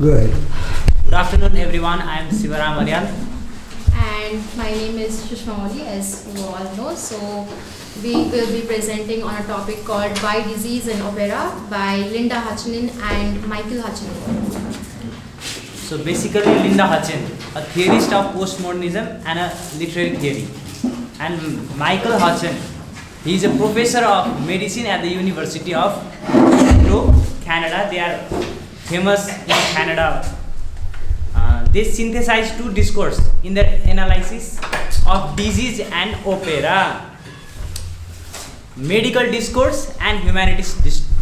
Go ahead. Good afternoon, everyone. I am Shivaramarayal. And my name is ShushmaOli, as you all know. So we will be presenting on a topic called Why Disease in Opera by Linda Hutchinen and Michael Hutchinen. So basically, Linda Hutchinen, a theorist of postmodernism and a literary theory, and Michael Hutchinen, he is a professor of medicine at the University of Toronto, Canada. They are famous in Canada. They synthesize two discourses in their analysis of disease and opera: medical discourse and humanities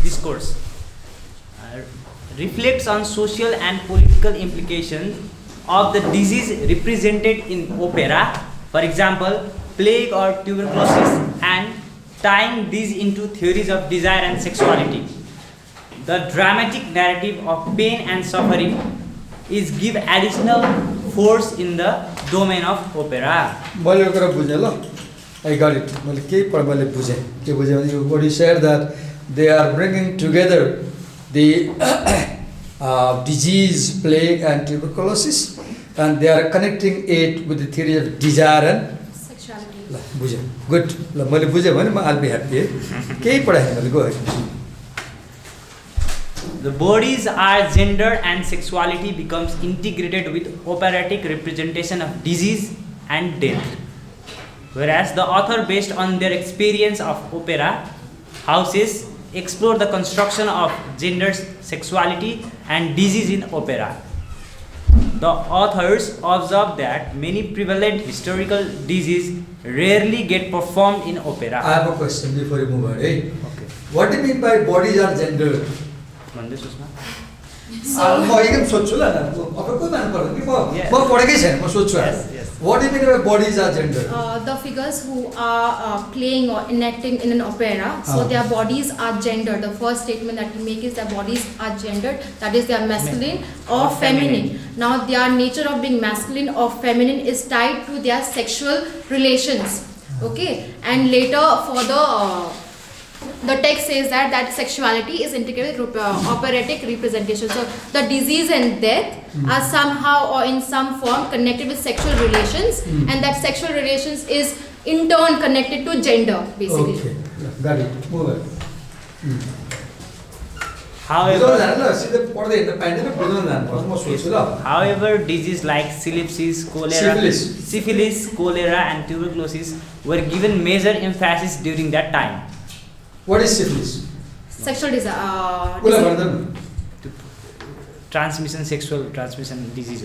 discourse. Reflects on social and political implications of the disease represented in opera, for example, plague or tuberculosis, and tying these into theories of desire and sexuality. The dramatic narrative of pain and suffering is give additional force in the domain of opera. I got it. What you said, that they are bringing together the disease, plague and tuberculosis, and they are connecting it with the theory of desire and Sexuality. Good. I'll be happy. Go ahead. The bodies are gendered and sexuality becomes integrated with operatic representation of disease and death. Whereas the author, based on their experience of opera houses, explore the construction of gender, sexuality and disease in opera. The authors observe that many prevalent historical diseases rarely get performed in opera. I have a question before you move on. Okay. What do you mean by bodies are gendered? Yes. What do you mean by bodies are gendered? The figures who are playing or enacting in an opera, so their bodies are gendered. The first statement that we make is their bodies are gendered, that is, they are masculine or feminine. Now, their nature of being masculine or feminine is tied to their sexual relations. Okay, and later for the text says that sexuality is integrated with operatic representation. So the disease and death are somehow or in some form connected with sexual relations, and that sexual relations is in turn connected to gender, basically. Okay, got it. Move on. However, diseases like syphilis, cholera, and tuberculosis were given major emphasis during that time. What is syphilis? Sexual disease. Sexual transmission disease.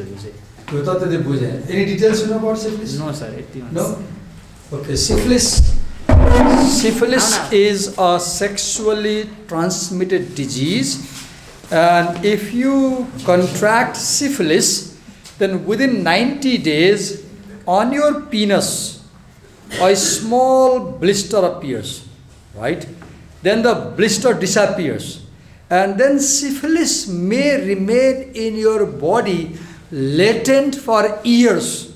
Any details you know about syphilis? No, sir. No? Okay, syphilis is a sexually transmitted disease, and if you contract syphilis, then within 90 days on your penis a small blister appears, right? Then the blister disappears, and then syphilis may remain in your body latent for years.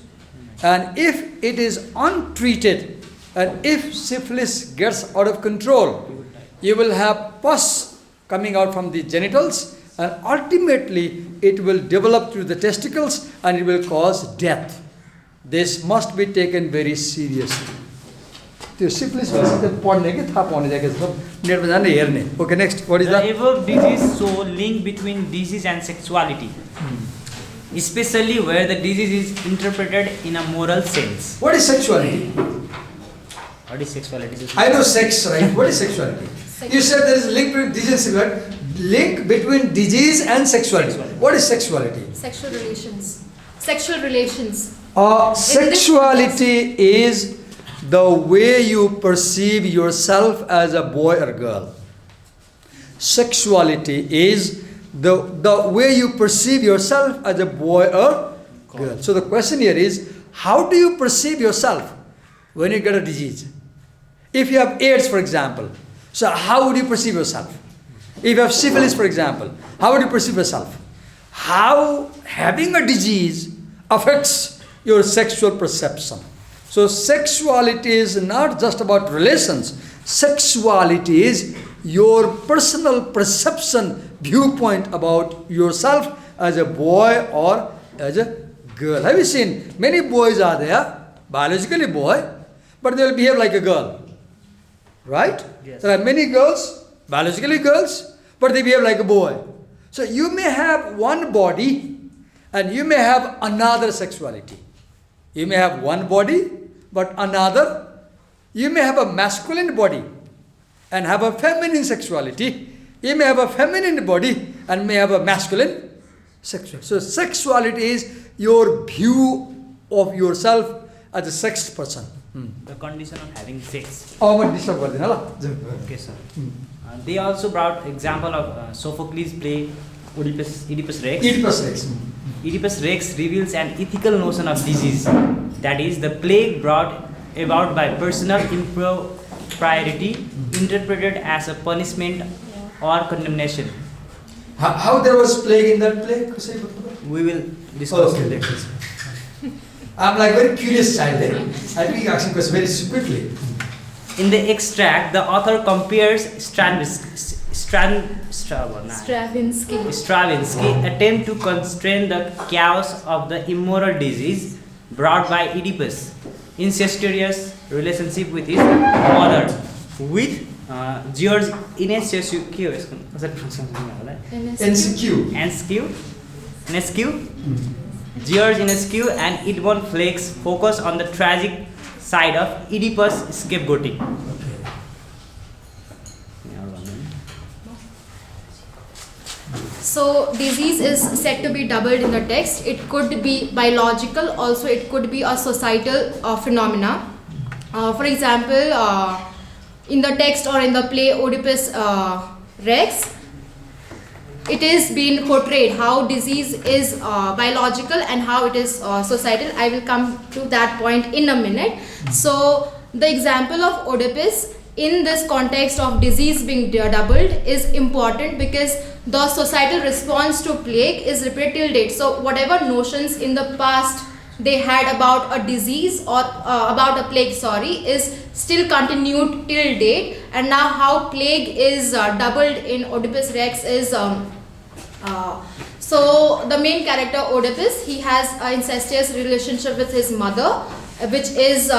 And if it is untreated, and if syphilis gets out of control, you will have pus coming out from the genitals, and ultimately it will develop through the testicles and it will cause death. This must be taken very seriously. Syphilis Okay, next. What is that? The above disease show link between disease and sexuality, especially where the disease is interpreted in a moral sense. What is sexuality? What is sexuality? I know sex, right? What is sexuality? You said there is a link between disease and sexuality. Link between disease and sexuality. What is sexuality? Sexual relations. Sexual relations. Sexuality is the way you perceive yourself as a boy or girl. Sexuality is the way you perceive yourself as a boy or girl. So the question here is, how do you perceive yourself when you get a disease? If you have AIDS, for example, so how would you perceive yourself? If you have syphilis, for example, how would you perceive yourself? How having a disease affects your sexual perception. So sexuality is not just about relations. Sexuality is your personal perception, viewpoint about yourself as a boy or as a girl. Have you seen many boys are there, biologically boy, but they will behave like a girl. Right? Yes. There are many girls, biologically girls, but they behave like a boy. So you may have one body and you may have another sexuality. You may have one body, but another. You may have a masculine body and have a feminine sexuality. You may have a feminine body and may have a masculine sexuality. So sexuality is your view of yourself as a sexed person. The condition of having sex. Okay, sir. They also brought example of Sophocles' play Oedipus Rex. Oedipus Rex. Oedipus Rex reveals an ethical notion of disease, that is, the plague brought about by personal impropriety, interpreted as a punishment or condemnation. How there was plague in that play? We will discuss Okay. later. I'm like very curious child. I'll be asking questions very quickly. In the extract, the author compares Stravinsky's attempt to constrain the chaos of the immoral disease brought by Oedipus' incestuous relationship with his mother, with George Enescu, George Enescu and Edmond Flake's focus on the tragic side of Oedipus' scapegoating. So disease is said to be doubled in the text. It could be biological, also it could be a societal phenomena. For example, in the text or in the play Oedipus Rex, it is being portrayed how disease is biological and how it is societal. I will come to that point in a minute. So the example of Oedipus in this context of disease being doubled is important because the societal response to plague is repeated till date. So whatever notions in the past they had about a disease or about a plague, is still continued till date. And now how plague is doubled in Oedipus Rex is so the main character Oedipus, he has an incestuous relationship with his mother, which is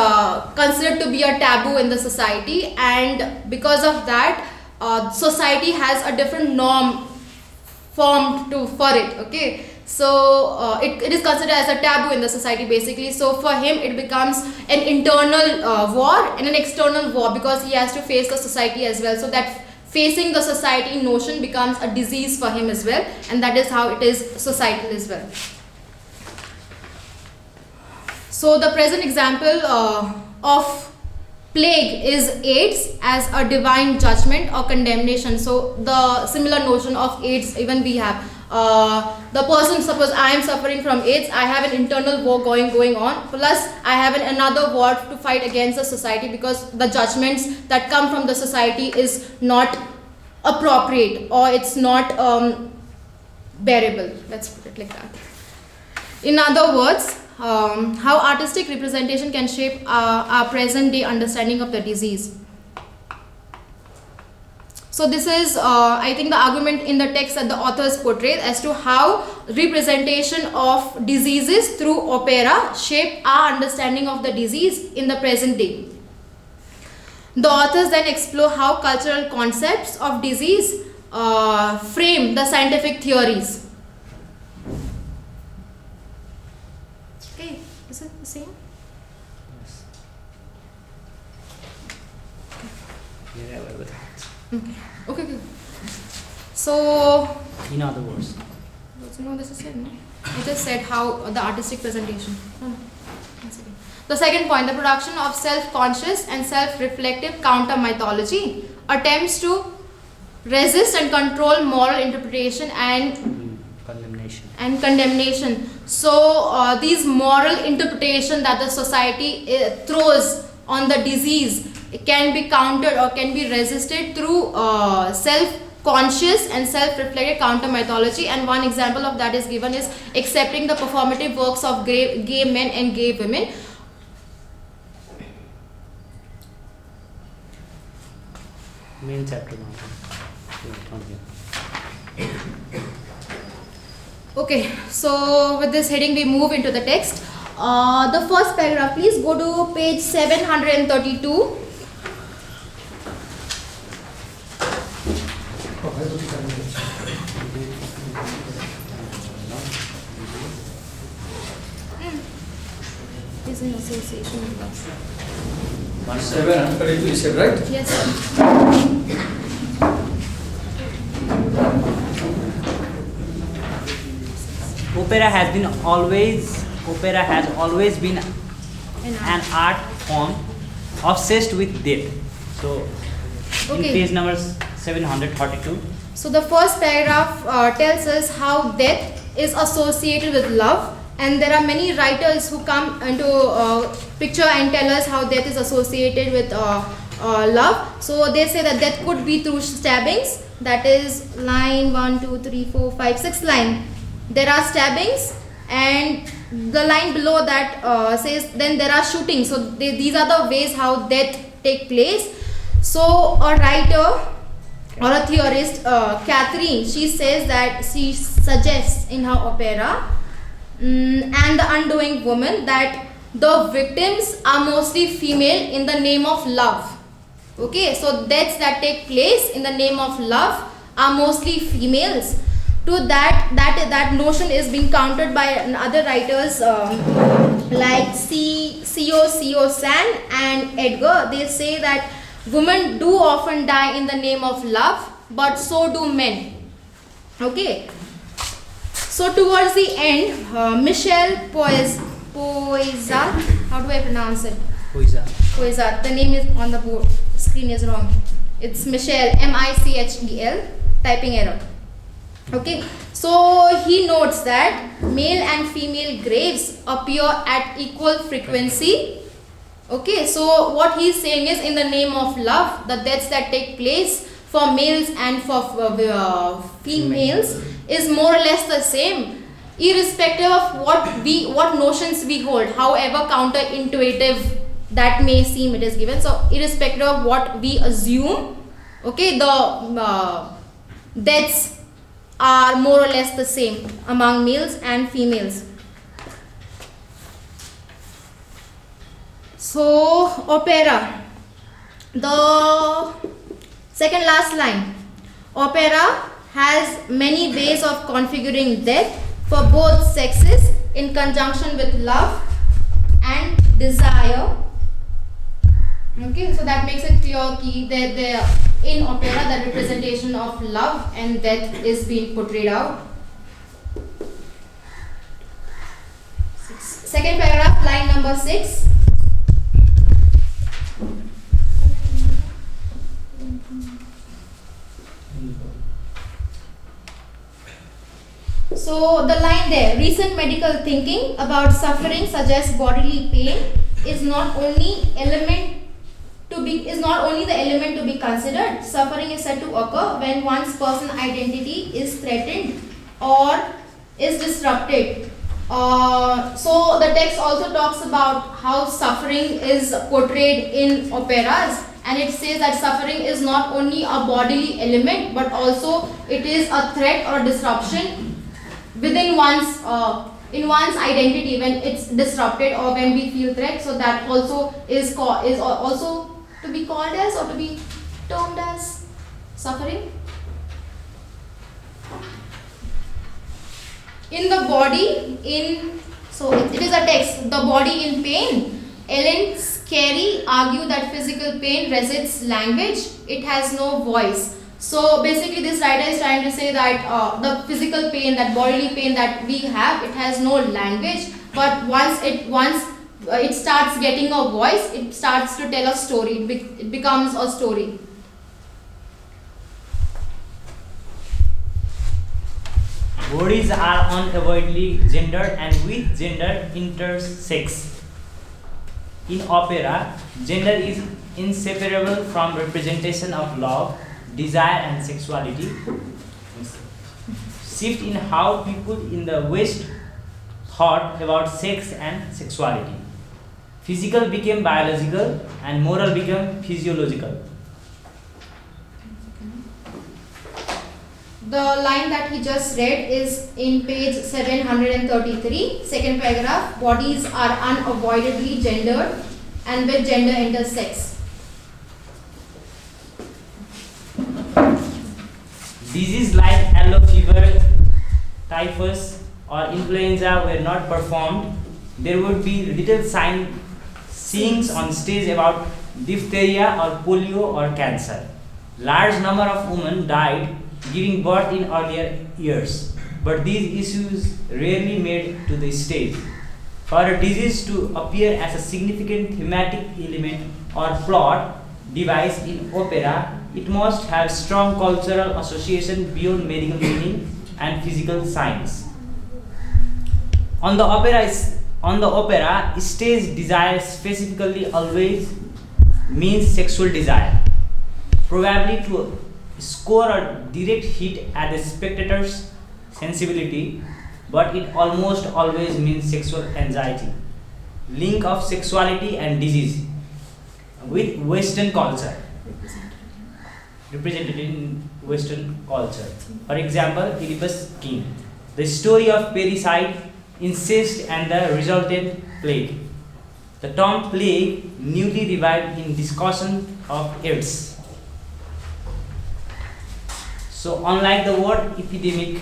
considered to be a taboo in the society, and because of that society has a different norm formed for it. Okay, so it is considered as a taboo in the society basically. So for him it becomes an internal war and an external war because he has to face the society as well. So that facing the society notion becomes a disease for him as well, and that is how it is societal as well. So the present example of plague is AIDS as a divine judgment or condemnation. So the similar notion of AIDS even we have. The person, suppose I am suffering from AIDS, I have an internal war going on, plus I have another war to fight against the society because the judgments that come from the society is not appropriate or it's not bearable. Let's put it like that. In other words, how artistic representation can shape our present day understanding of the disease. So this is, I think, the argument in the text that the authors portray as to how representation of diseases through opera shape our understanding of the disease in the present day. The authors then explore how cultural concepts of disease frame the scientific theories. Okay, is it the same? Yes. Yeah, Okay, good. So, in other words, no, this is it, no? I just said how the artistic presentation. No. One second. The second point, the production of self-conscious and self-reflective counter-mythology attempts to resist and control moral interpretation and condemnation. So, these moral interpretation that the society throws on the disease can be countered or can be resisted through self-conscious and self-reflective counter-mythology, and one example of that is given is accepting the performative works of gay men and gay women. Main chapter. Okay, so with this heading we move into the text. The first paragraph, please go to page 732. Is in association with love. 732 you said, right? Yes, sir. Opera has always been an art form obsessed with death. So, in Okay. page number 732. So the first paragraph tells us how death is associated with love, and there are many writers who come into picture and tell us how death is associated with love. So they say that death could be through stabbings, that is line 1, 2, 3, 4, 5, 6 line. There are stabbings, and the line below that says then there are shootings. So these are the ways how death take place. So a writer or a theorist, Catherine, she says that she suggests in her opera and the Undoing Woman that the victims are mostly female in the name of love. Okay, so deaths that take place in the name of love are mostly females. To that notion is being countered by other writers like C.O. San and Edgar. They say that women do often die in the name of love, but so do men. Okay. So towards the end, Michel Poisat, how do I pronounce it? Poisat. The name is on the board. Screen is wrong. It's Michel, Michel, typing error. Okay, so he notes that male and female graves appear at equal frequency. Okay, so what he's saying is in the name of love, the deaths that take place for males and for females is more or less the same, irrespective of what notions we hold, however counterintuitive that may seem it is given. So irrespective of what we assume, okay, the deaths are more or less the same among males and females. So opera, the second last line, opera has many ways of configuring death for both sexes in conjunction with love and desire. Okay, so that makes it clear that in opera the representation of love and death is being portrayed out. Second paragraph, line number 6. So the line there, recent medical thinking about suffering suggests bodily pain is not only the element to be considered. Suffering is said to occur when one's personal identity is threatened or is disrupted. So the text also talks about how suffering is portrayed in operas, and it says that suffering is not only a bodily element but also it is a threat or a disruption within one's identity when it's disrupted or when we feel threat. So that also is also to be called as or to be termed as suffering. In the body, so it is a text, the body in pain. Ellen Scarry argued that physical pain resists language, it has no voice. So basically this writer is trying to say that the physical pain, that bodily pain that we have, it has no language, but once it starts getting a voice, it starts to tell a story, it becomes a story. Bodies are unavoidably gendered and with gender intersex. In opera, gender is inseparable from representation of love, desire and sexuality. Shift in how people in the West thought about sex and sexuality. Physical became biological and moral became physiological. The line that he just read is in page 733, second paragraph. Bodies are unavoidably gendered, and with gender enters sex. Diseases like yellow fever, typhus, or influenza were not performed, there would be little scenes on stage about diphtheria or polio or cancer. Large number of women died giving birth in earlier years, but these issues rarely made to the stage. For a disease to appear as a significant thematic element or plot device in opera, it must have strong cultural association beyond medical meaning and physical science. On the opera, stage desire specifically always means sexual desire, probably to score a direct hit at the spectator's sensibility, but it almost always means sexual anxiety. Link of sexuality and disease with Western culture, represented in Western culture. For example, Oedipus King, the story of parricide, incest, and the resultant plague. The term plague newly revived in discussion of AIDS. So, unlike the word epidemic,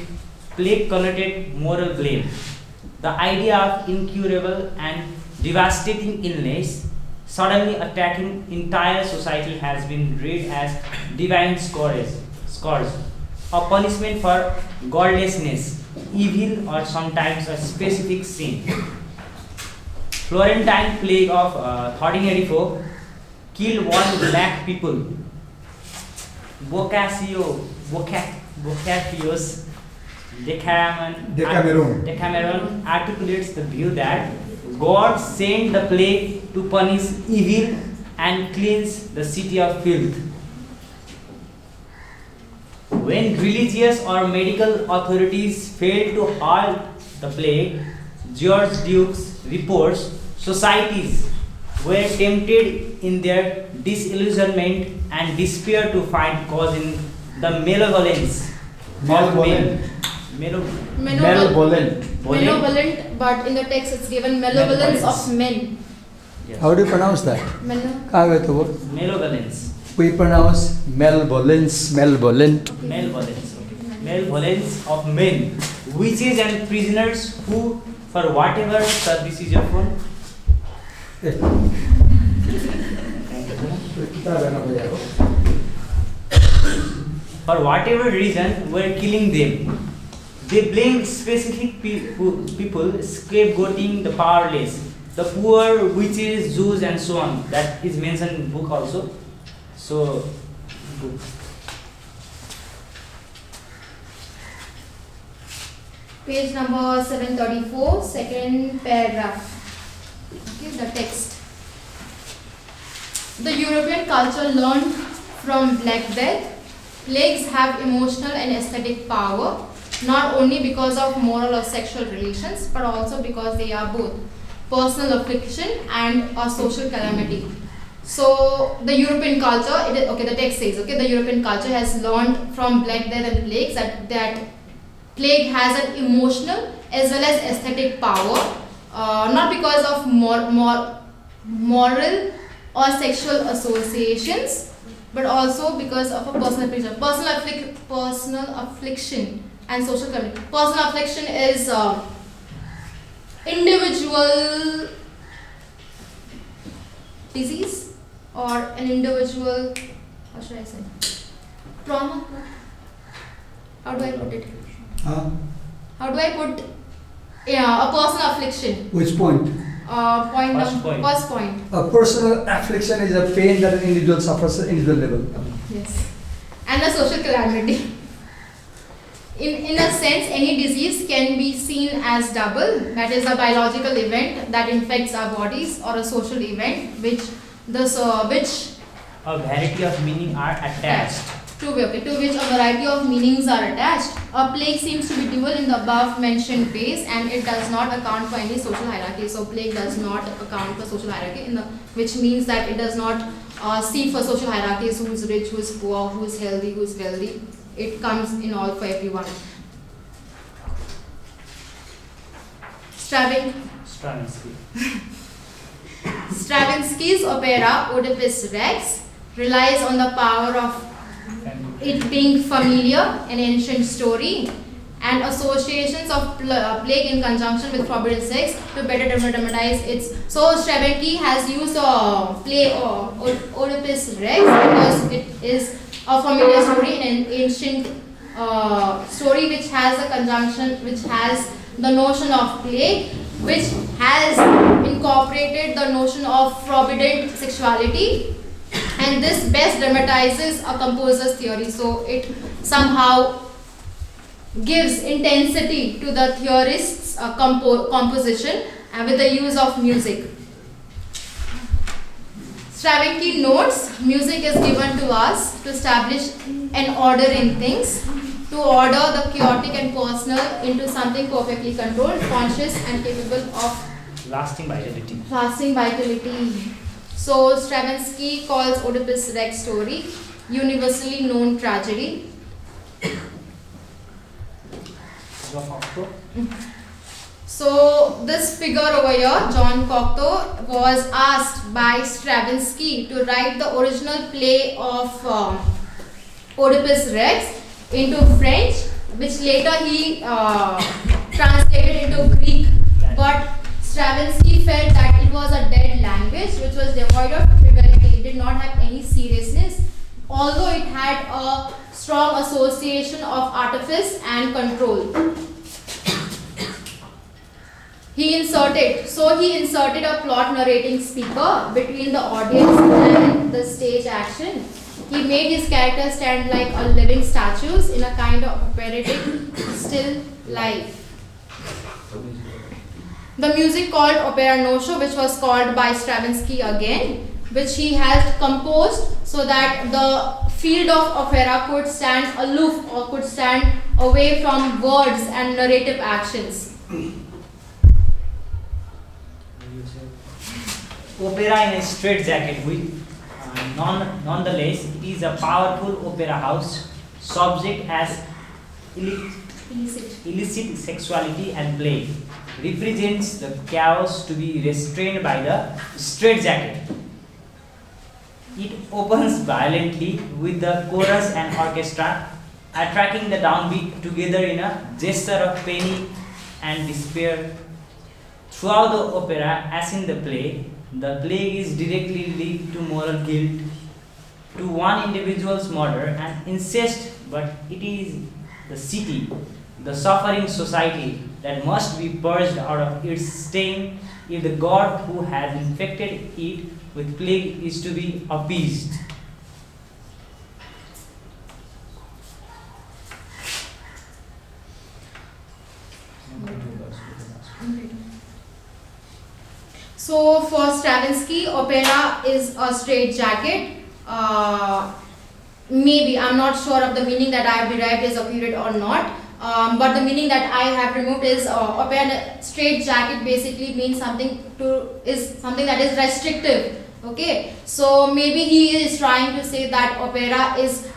plague connoted moral blame. The idea of incurable and devastating illness suddenly attacking entire society has been read as divine scourge, a punishment for godlessness, evil, or sometimes a specific sin. Florentine plague of 1384 killed 1 lakh people. Boccaccio's Decameron articulates the view that God sent the plague to punish evil and cleanse the city of filth. When religious or medical authorities failed to halt the plague, George Duke's reports, societies were tempted in their disillusionment and despair to find cause in the malevolence of men. Malevolent, but in the text it's given malevolence of men. Yes. How do you pronounce that? Malevolence. We pronounce malevolence. Malevolence of men, witches and prisoners who, for whatever, sir, this is your phone. For whatever reason, were killing them. They blamed specific people, scapegoating the powerless, the poor, witches, Jews, and so on. That is mentioned in book also. So, page number 734, second paragraph. Okay, the text. The European culture learned from Black Death. Plagues have emotional and aesthetic power, not only because of moral or sexual relations, but also because they are both personal affliction and a social calamity. So the European culture, the text says, the European culture has learned from Black Death and plagues that plague has an emotional as well as aesthetic power, not because of moral or sexual associations, but also because of a personal affliction and social calamity. Personal affliction is individual disease or an individual, how should I say, trauma? How do I put it? How do I put a personal affliction? Which point? First point. A personal affliction is a pain that an individual suffers at an individual level. Yes. And a social calamity. In a sense, any disease can be seen as double, that is a biological event that infects our bodies, or a social event which a variety of meaning are attached. To which a variety of meanings are attached. A plague seems to be dual in the above mentioned ways, and it does not account for any social hierarchy. So plague does not account for social hierarchy, which means that it does not see for social hierarchies, who is rich, who is poor, who is healthy, who is wealthy. it comes in all for everyone. Stravinsky's opera Oedipus Rex relies on the power of it being familiar, an ancient story, and associations of plague in conjunction with forbidden sex to better dramatize its. So Stravinsky has used a play Oedipus Rex because it is a familiar story, an ancient story which has a conjunction, which has the notion of plague, which has incorporated the notion of forbidden sexuality, and this best dramatizes a composer's theory. So it somehow gives intensity to the theorist's composition with the use of music. Stravinsky notes, music is given to us to establish an order in things, to order the chaotic and personal into something perfectly controlled, conscious and capable of lasting vitality. So Stravinsky calls Oedipus Rex story universally known tragedy. So this figure over here, John Cocteau, was asked by Stravinsky to write the original play of Oedipus Rex into French, which later he translated into Greek. But Stravinsky felt that it was a dead language which was devoid of frivolity. It did not have any seriousness, although it had a strong association of artifice and control. He inserted a plot narrating speaker between the audience and the stage action. He made his characters stand like a living statues in a kind of operatic still life. The music called Opera Nosho, which was called by Stravinsky again, which he has composed so that the field of opera could stand aloof or could stand away from words and narrative actions. Opera in a straitjacket with nonetheless it is a powerful opera house subject as illicit sexuality and play represents the chaos to be restrained by the straitjacket. It opens violently with the chorus and orchestra attracting the downbeat together in a gesture of panic and despair. Throughout the opera, as in the play, the plague is directly linked to moral guilt, to one individual's murder and incest, but it is the city, the suffering society that must be purged out of its stain if the god who has infected it with plague is to be appeased. So for Stravinsky, opera is a straitjacket. Maybe, I'm not sure of the meaning that I have derived is accurate or not. But the meaning that I have removed is opera straitjacket basically means something that is restrictive. Okay, so maybe he is trying to say that opera is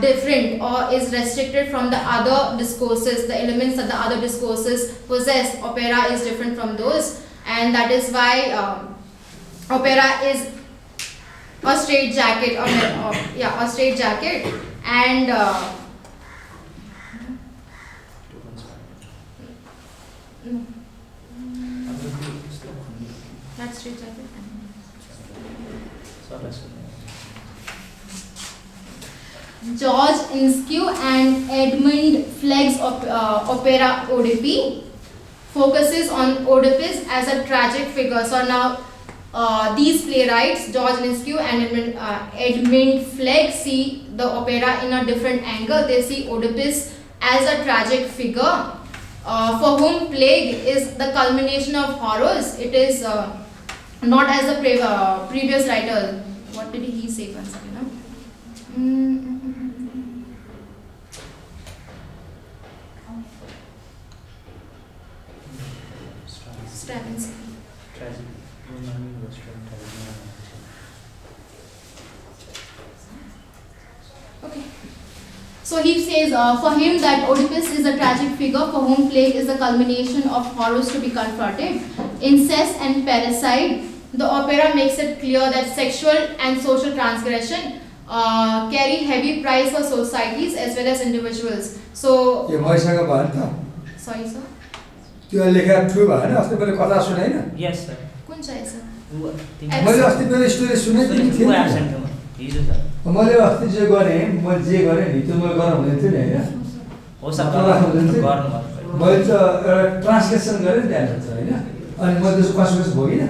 different or is restricted from the other discourses, the elements that the other discourses possess. Opera is different from those, and that is why opera is a straitjacket, a straitjacket, and that's straitjacket. George Inskew and Edmund Flegg's opera Oedipi focuses on Oedipus as a tragic figure. So now these playwrights, George Inskew and Edmund Flegg, see the opera in a different angle. They see Oedipus as a tragic figure for whom plague is the culmination of horrors. It is not as the previous writer. What did he say? One second. Stravinsky. Okay. So he says, for him that Oedipus is a tragic figure for whom plague is the culmination of horrors to be confronted, incest and parricide. The opera makes it clear that sexual and social transgression carry heavy price for societies as well as individuals. So, sorry sir. त्यो लेखा true भएन अस्ति मैले कथा सुनाइन Yes sir. कुन चाहिँ sir? मैले अस्ति मेरो स्टोरी सुनाइदिनु थियो हिजो सर मैले अस्ति जे गरेँ मैले जे गरेँ नि त्यो मैले गर्न हुँदैन थियो नि हैन हो सर गर्नु भयो मैले त एउटा ट्रान्सलेसन गरेँ नि त्यहाँ छ हैन अनि मैले त्यसको कन्सिक्वेन्स भोगिन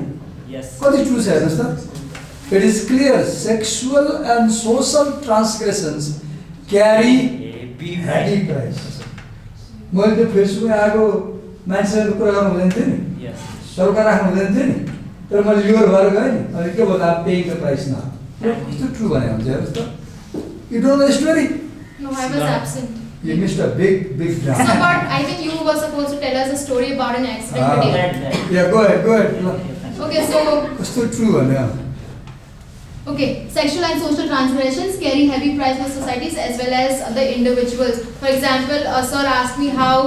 यस कति ट्रु छ हेर्नुस् त it is clear sexual and social transgressions carry heavy price मैले त्यो फेसबुकमा आएको मान्छेहरुको कुरा गर्नु हुँदैन थियो नि यस सरकार राख्नु हुँदैन थियो नि तर मैले लिवर भएर गएँ नि अनि के भन्दा पेइङ द प्राइस न कस्तो ट्रु भने हुन्छ हेर्नुस् त you don't know the story No, I was absent. You missed a big drama. So, but I think you were supposed to tell us a story about an accident today. Yeah, go ahead. Okay, so. Kस्तो true भने Okay, sexual and social transgressions carry heavy price for societies as well as the individuals. For example, sir asked me how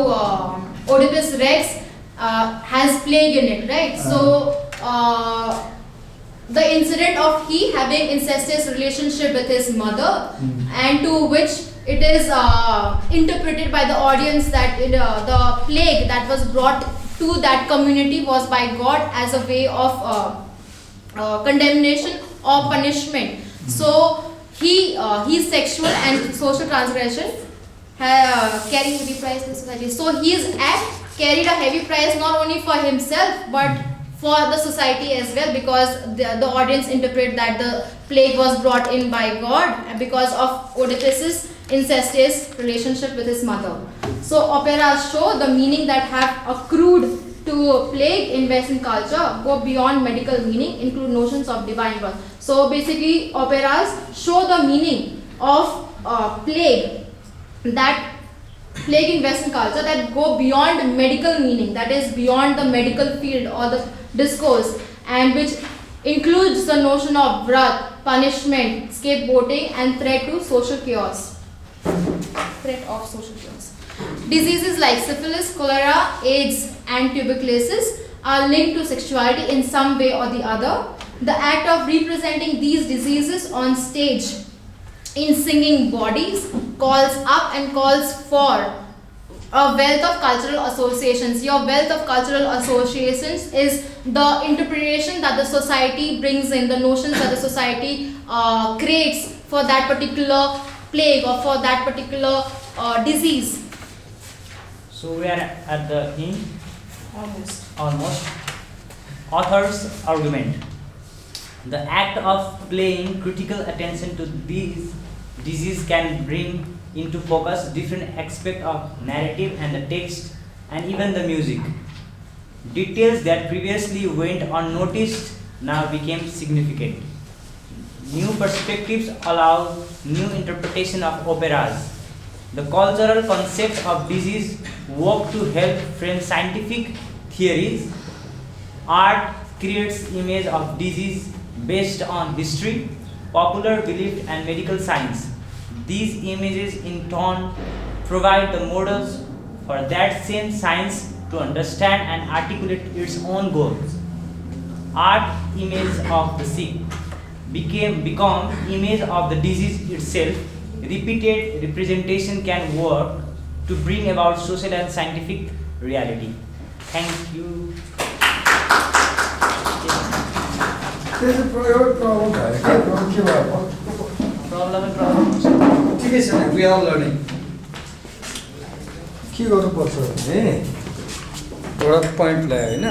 Oedipus Rex has plague in it, right? So, the incident of he having incestuous relationship with his mother, and to which it is interpreted by the audience that the plague that was brought to that community was by God as a way of condemnation or punishment. So his sexual and social transgression carry heavy price in society. So his act carried a heavy price not only for himself but for the society as well, because the audience interpret that the plague was brought in by God because of Oedipus's incestuous relationship with his mother. So operas show the meaning that have accrued to plague in Western culture, go beyond medical meaning, include notions of divine birth. So basically operas show the meaning of plague, that plague in Western culture that go beyond medical meaning, that is beyond the medical field or the discourse, and which includes the notion of wrath, punishment, scapegoating and threat to social chaos. Threat of social chaos. Diseases like syphilis, cholera, AIDS and tuberculosis are linked to sexuality in some way or the other. The act of representing these diseases on stage in singing bodies calls up and calls for a wealth of cultural associations. Your wealth of cultural associations is the interpretation that the society brings in, the notions that the society creates for that particular plague or for that particular disease. So we are at the end. Almost. Author's argument. The act of paying critical attention to these diseases can bring into focus different aspects of narrative and the text and even the music. Details that previously went unnoticed now became significant. New perspectives allow new interpretation of operas. The cultural concept of disease work to help frame scientific theories. Art creates image of disease based on history, popular belief and medical science. These images in turn provide the models for that same science to understand and articulate its own goals. Art image of the sick become image of the disease itself. Repeated representation can work to bring about social and scientific reality. Thank you. There's a problem. ठिकै छ नि we are learning के गर्नुपर्छ भने एउटा point ल्यायो होइन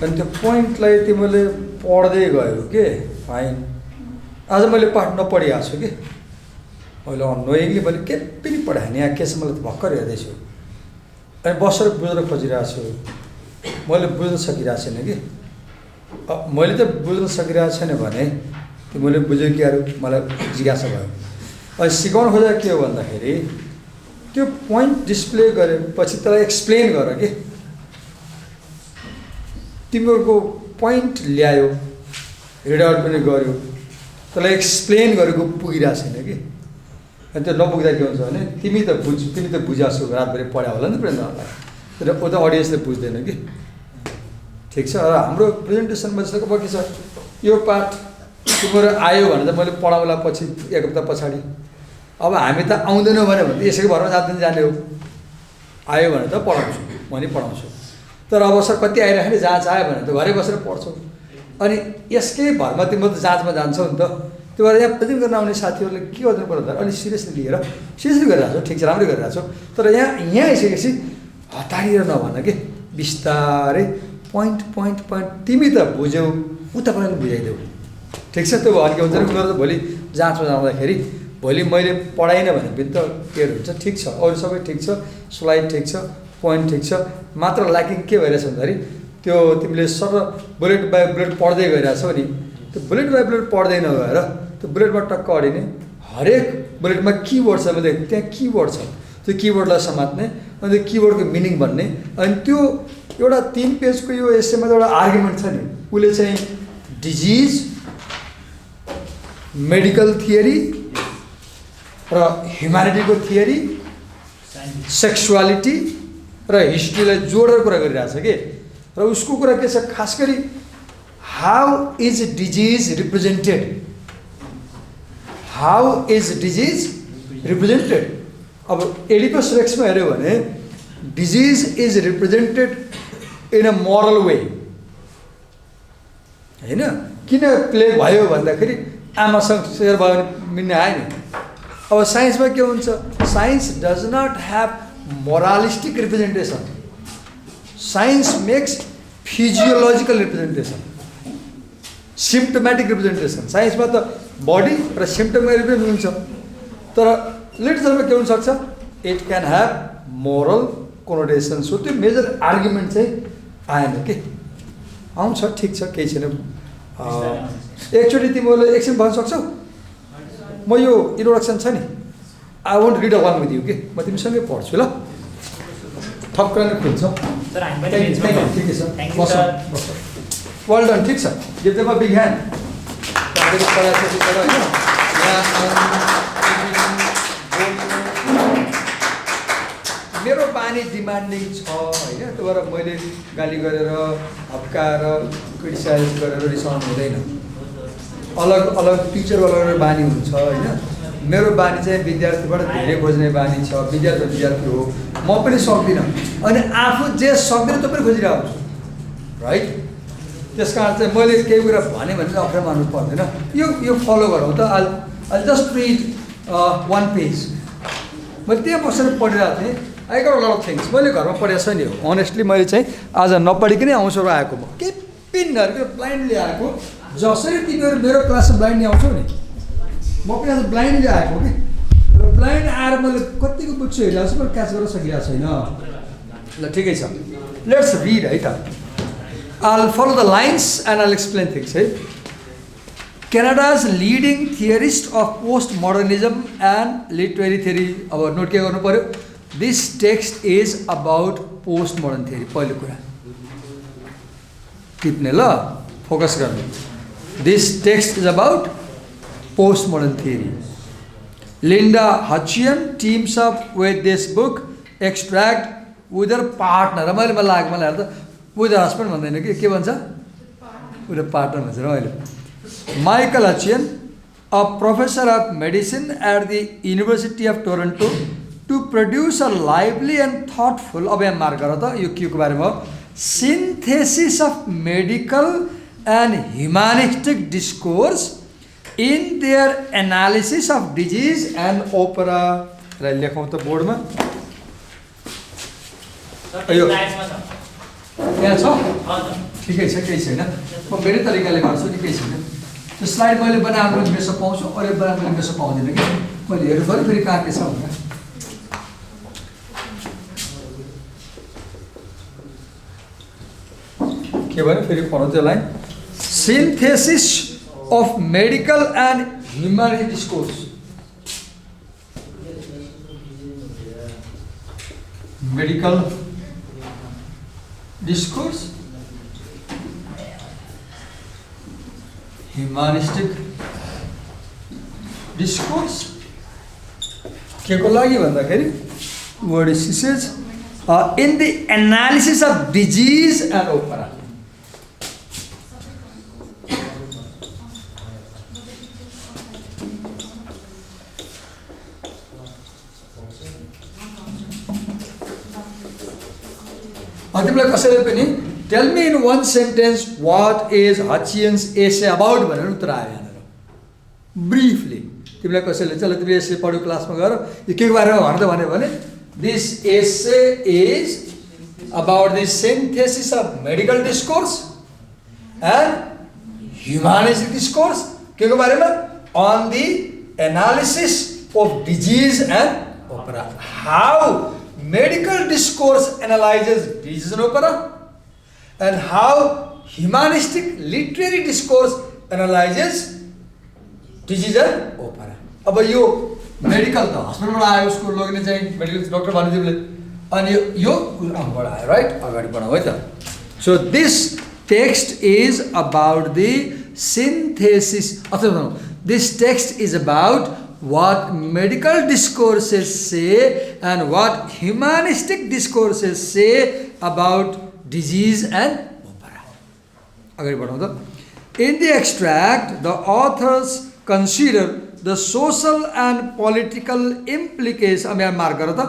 अनि त्यो पोइन्टलाई तिमीले पढ्दै गयो के फाइन आज मैले पाठ नपढिआएको छु कि मैले अनोइङली मैले के पनि पढाएँ नि यहाँ के छ मैले त भर्खर हेर्दैछु अनि बसेर बुझ्न खोजिरहेको छु मैले बुझ्न सकिरहेको छैन कि मैले त बुझ्न सकिरहेको छैन भने तिमीले बुझ्यो कि अरू मलाई जिज्ञासा भयो अनि सिकाउनु खोजेको के हो भन्दाखेरि त्यो पोइन्ट डिस्प्ले गरेपछि त्यसलाई एक्सप्लेन गर कि तिमीहरूको पोइन्ट ल्यायो रिड आउट पनि गर्यो त्यसलाई एक्सप्लेन गरेको पुगिरहेको छैन कि अनि त्यो नपुग्दा के हुन्छ भने तिमी त बुझासु रातभरि पढ्या होला नि प्रेजेन्टरलाई, तर ऊ त अडियन्सले बुझ्दैन कि। ठिक छ, र हाम्रो प्रेजेन्टेसनमा जस्तो बाँकी छ यो पाठ तिम्रो आयो भने त मैले पढाउला पछि 1 हप्ता पछाडि। अब हामी त आउँदैनौँ भने यसैको भरमा जाने हो, आयो भने त पढाउँछु म नि पढाउँछु, तर अवसर कति आइरहेको नि जाँच आयो भने त घरै बसेर पढ्छौ। अनि यसकै भरमा तिम्रो त जाँचमा जान्छौ नि त, त्यो भएर यहाँ प्रेजेन्ट गर्न आउने साथीहरूले के गर्नु पर्यो भने अलिक सिरियसली लिएर सिरियसली गरिरहेको छ, ठिक छ, राम्रै गरिरहेको छ, तर यहाँ आइसकेपछि हतारिएर नभन कि बिस्तारै पोइन्ट तिमी त बुझ्यौ उता पनि बुझाइदेऊ। ठिक छ, त्यो भयो भने के हुन्छ भने उनीहरू त भोलि जाँचमा जाँदाखेरि भोलि मैले पढाइनँ भने पनि त केयर हुन्छ। ठिक छ, अरू सबै ठिक छ, स्लाइड ठिक छ, पोइन्ट ठिक छ, मात्र ल्याकिङ के भइरहेछ भन्दाखेरि त्यो तिमीले सर बुलेट बाई बुलेट पढ्दै गइरहेछौ नि, त्यो बुलेट बाई बुलेट पढ्दै नगएर त्यो बुलेटमा टक्क अडिने हरेक बुलेटमा किवर्ड छ भने त्यहाँ किवर्ड छ, त्यो किवर्डलाई समात्ने अनि त्यो किवर्डको मिनिङ भन्ने। अनि त्यो एउटा 3 पेजको यो एसेमा एउटा आर्गुमेन्ट छ नि, उसले चाहिँ डिजिज, मेडिकल थियरी र ह्युम्यानिटीको थियरी, सेक्सुअलिटी र हिस्ट्रीलाई जोडेर कुरा गरिरहेछ कि। र उसको कुरा के छ, खास गरी हाउ इज डिजिज रिप्रेजेन्टेड, अब एडिपस रेक्समा हेऱ्यो भने disease is represented in a moral way, होइन? किन प्ले भयो भन्दाखेरि आमासँग सेयर भयो भने मिल्ने आयो नि। अब साइन्समा के हुन्छ, science does not have moralistic representation, science makes physiological representation, symptomatic representation. साइन्समा त बडी र सिम्प्टोमेटिक रिप्रेजेन्ट हुन्छ, तर लिटरेचरमा के हुनसक्छ, it can have moral connotation. So त्यो मेजर आर्गुमेन्ट चाहिँ आएन कि, आउँछ, ठिक छ, केही छैन। एकचोटि तिमीहरूले एकछिन भन्न सक्छौ, म यो इन्ट्रोडक्सन छ नि, I want read along with you कि, म तिमीसँगै पढ्छु ल, ठक्क नै खुल्छ। ठिकै छ, वेल डन, ठिक छ, यद्यपि विज्ञान मेरो बानी डिमान्डिङ छ होइन, त्यो भएर मैले गाली गरेर हप्काएर क्रिटिसाइज गरेर रिसाउनु हुँदैन। अलग अलग टिचर अलग बानी हुन्छ होइन। मेरो बानी चाहिँ विद्यार्थीबाट धेरै खोज्ने बानी छ, विद्यार्थी हो, म पनि सक्दिनँ, अनि आफू जे सक्दिनँ त्यो पनि खोजिरहेको छु, राइट? त्यस कारण चाहिँ मैले केही कुरा भने भने चाहिँ अप्ठ्यारो मान्नु पर्दैन। यो फलो गरौँ त। I just read 1 page. मैले त्यहाँ बसेर पढिरहेको थिएँ, I got a lot of things. मैले घरमा पढेको छैन नि हो, अनेस्टली मैले चाहिँ आज नपढिकनै आउँछु र आएको, म के पिनहरूको ब्लाइन्डली आएको। जसरी तिमीहरू मेरो क्लासमा ब्लाइन्डली आउँछौ नि, म पनि आज ब्लाइन्डली आएको कि, र ब्लाइन्ड आएर मैले कतिको बुझ्छु हेरिरहेको छु, मैले क्याच गर्न सकिरहेको छैन। ल ठिकै छ, लेट्स रिड है त। I'll follow the lines and I'll explain things. Canada's leading theorist of postmodernism and literary theory. About note के गर्नु पर्यो, this text is about postmodern theory. पहिलो कुरा टिप्ने ल, फोकस गर्नु। This text is about postmodern theory. Linda Hutcheon teams up with this book extract with her partner. मैले लाग्यो त with the husband भन्दैन के भन्छ, with the partner भन्छ र अहिले। Michael Hutcheon, a professor of medicine at the University of Toronto, to produce a lively and thoughtful, अब यहाँ मार्क गर त, यो के को बारेमा हो, synthesis of medical and humanistic discourse in their analysis of disease and opera। र लेखौँ त बोर्डमा, यो यहाँ छ, ठिकै छ, केही छैन, म मेरै तरिकाले गर्छु नि, केही छैन। त्यो स्लाइड मैले बनाएर मैले मेसो पाउँछु, अरू बनाएर मैले मेसो पाउँदिनँ कि, मैले हेर्नु पऱ्यो फेरि कहाँ के छ भनेर। के भयो फेरि पढौँ त्यो line, synthesis of medical and humanity discourse. Medical discourse, humanistic discourse के को लागि भन्दाखेरि what is she says in the analysis of disease and opera. तिमीलाई कसैले पनि tell me in one sentence what is Hutchinson's essay about भनेर उत्तर आयो यहाँनिर ब्रिफली तिमीलाई कसैले चल तिमीले एसे पढ्यो क्लासमा गएर यो के बारेमा भन त भन्यो भने this essay is about the synthesis of medical discourse and humanistic discourse के को बारेमा on the analysis of disease and opera, how medical discourse analyzes disease and opera and how humanistic literary discourse analyzes disease and opera. अब यो medical त हस्पिटलबाट आयो उसको लोग्ने चाहिँ मेडिकल डाक्टर भन्नु तिमीले अनि यो कुराबाट आयो राइट अगाडि बढाऊ है त. So this text is about the synthesis अथवा this text is about what medical discourses say and what humanistic discourses say about disease and opera. अगाडि बढाउँ त. In the extract, the authors consider the social and political implications. अब यहाँ mark गर त.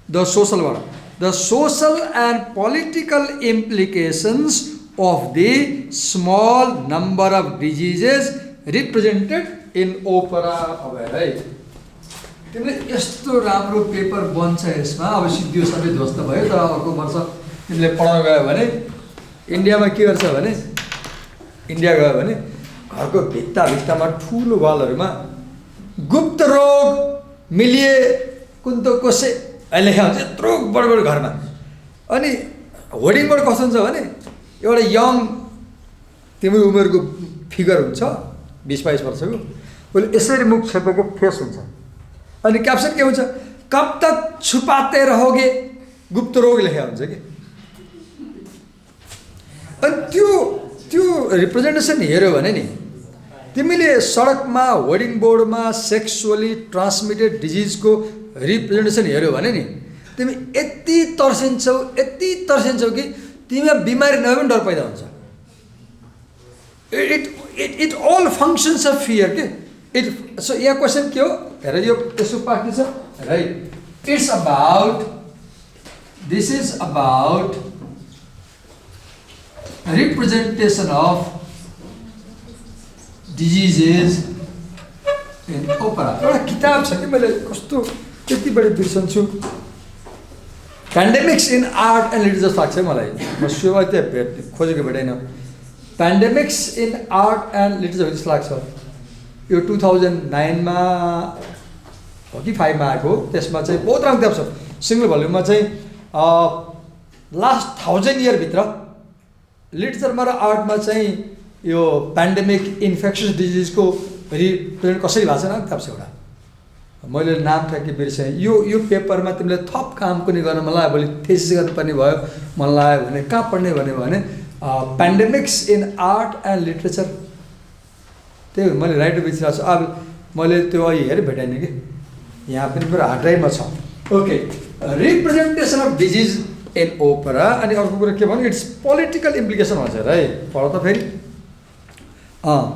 The social बाट. The social and political implications of the small number of diseases represented in opera. अब है तिमीले यस्तो राम्रो पेपर बन्छ यसमा अब सिद्धियो सबै ध्वस्त भयो तर अर्को वर्ष तिमीले पढाउन गयो भने इन्डियामा के गर्छ भने इन्डिया गयो भने घरको भित्तामा ठुलो वालहरूमा गुप्त रोग मिलिए कुन त कसै लेखा हुन्छ यत्रो बडो घरमा अनि होर्डिङबाट कस्तो हुन्छ भने एउटा यङ तिम्रो उमेरको फिगर हुन्छ 20-22 वर्षको उसले यसरी मुख छेपेको फेस हुन्छ अनि क्याप्सन के हुन्छ कब तक छुपाते रहोगे गुप्त रोग लेखा हुन्छ कि अनि त्यो रिप्रेजेन्टेसन हेऱ्यो भने नि तिमीले सडकमा होर्डिङ बोर्डमा सेक्सुअली ट्रान्समिटेड डिजिजको रिप्रेजेन्टेसन हेऱ्यो भने नि तिमी यति तर्सिन्छौ कि तिमीमा बिमारी नभए पनि डर पैदा हुन्छ. It all functions of fear के so यहाँ क्वेसन के हो हेर यो त्यसको पार्ट के छ right. It's about this is about representation of diseases in opera. एउटा किताब छ कि मैले कस्तो त्यति बढी बिर्सन्छु पेन्डेमिक्स इन आर्ट एन्ड लिटरेचर लाग्छ मलाई म सुरुमा त्यहाँ खोजेको भेटेन पेन्डेमिक्स इन आर्ट एन्ड लिटरेचर जस्तो लाग्छ यो 2009 मा हो कि 5 मा आएको त्यसमा चाहिँ बहुत राम्रो किताब छ सिङ्गल भल्युममा चाहिँ लास्ट 1000 इयर भित्र लिटरेचरमा र आर्टमा चाहिँ यो पेन्डेमिक इन्फेक्सस डिजिजको रिप्रेजेन्ट कसरी भएको छ न किताब छ एउटा मैले नाम ठ्याक्कै बिर्सेँ यो पेपरमा तिमीले थप काम पनि गर्न मन लाग्यो भोलि थेसिस गर्नुपर्ने भयो मन लाग्यो भने कहाँ पढ्ने भने पेन्डेमिक्स इन आर्ट एन्ड लिटरेचर त्यही हो मैले राइटर बिर्सिरहेको छु अब मैले त्यो अहिले हेरेँ भेटाइनँ कि यहाँ पनि मेरो हार्ड ड्राइभमा छ. Okay representation of disease in opera अनि अर्को कुरा के भन्नु इट्स पोलिटिकल इम्प्लिकेसन भन्छ है पढ त फेरि social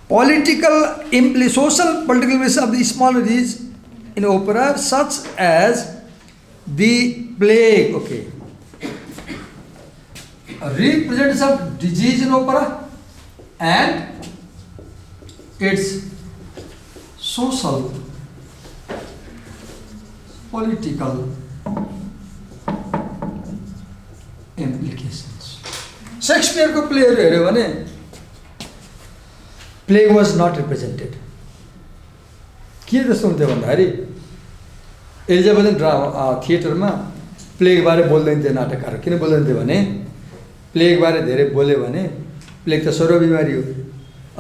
political implications of the small disease in opera such as the plague. Okay, representation of disease in opera and its social political implications. Shakespeare को प्लेयर हेऱ्यो भने प्लेग वाज नट रिप्रेजेन्टेड के जस्तो हुन्थ्यो भन्दाखेरि एलिजाबेथन ड्रामा थिएटरमा प्लेगबारे बोल्दैन थियो नाटककार किन बोल्दैन थियो भने प्लेगबारे धेरै बोल्यो भने प्लेग त सर्व बिमारी हो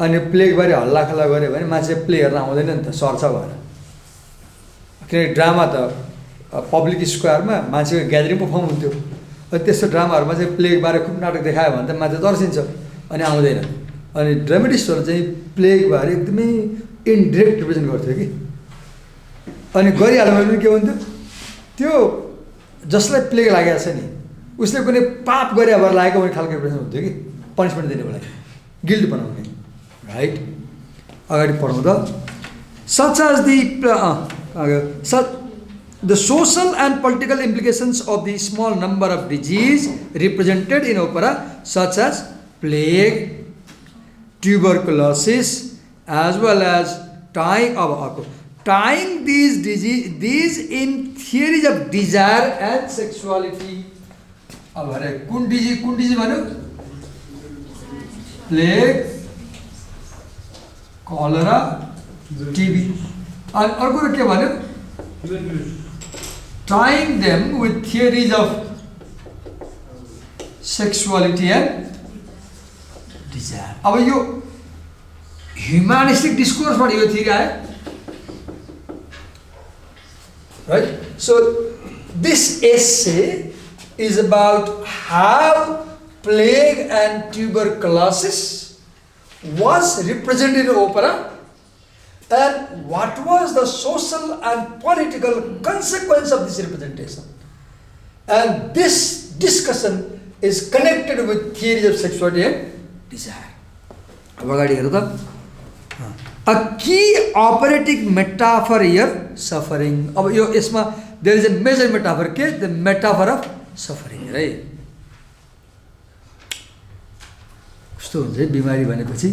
अनि प्लेगबारे हल्लाखल्ला गऱ्यो भने मान्छे प्ले हेर्न आउँदैन नि त सर्छ भएर किनकि ड्रामा त पब्लिक स्क्वायरमा मान्छेको ग्यादरिङ पर्फर्म हुन्थ्यो अनि त्यस्तो ड्रामाहरूमा चाहिँ प्लेगबारे खुब नाटक देखायो भने त मान्छे तर्सिन्छ अनि आउँदैन अनि ड्रामेटिस्टहरू चाहिँ प्लेगबारे एकदमै इन्डिरेक्ट रिप्रेजेन्ट गर्थ्यो कि अनि गरिहाल्यो भने के हुन्थ्यो त्यो जसलाई प्लेग लागेको छ नि उसले कुनै पाप गरे भएर लागेको भने खालको रिप्रेजेन्ट हुन्थ्यो कि पनिसमेन्ट दिने बेला गिल्ट बनाउने राइट अगाडि पढौँ त such as the social and political implications of the small number of diseases represented in opera such as plague, tuberculosis, as well as tying these in theories of desire and sexuality. अब अरे कुन disease भन्यो plague cholera TB अनि अर्को के भन्यो tying them with theories of sexuality and desire. अब यो ह्युमानिस्टिक डिस्कोर्सबाट यो थियोरी आयो right so this essay is about how plague and tuberculosis was represented in opera and what was the social and political consequence of this representation. And this discussion is connected with theories of sexuality and desire. A key operatic metaphor here, suffering. There is a major metaphor, the metaphor of suffering, right? कस्तो हुन्छ बिमारी भनेपछि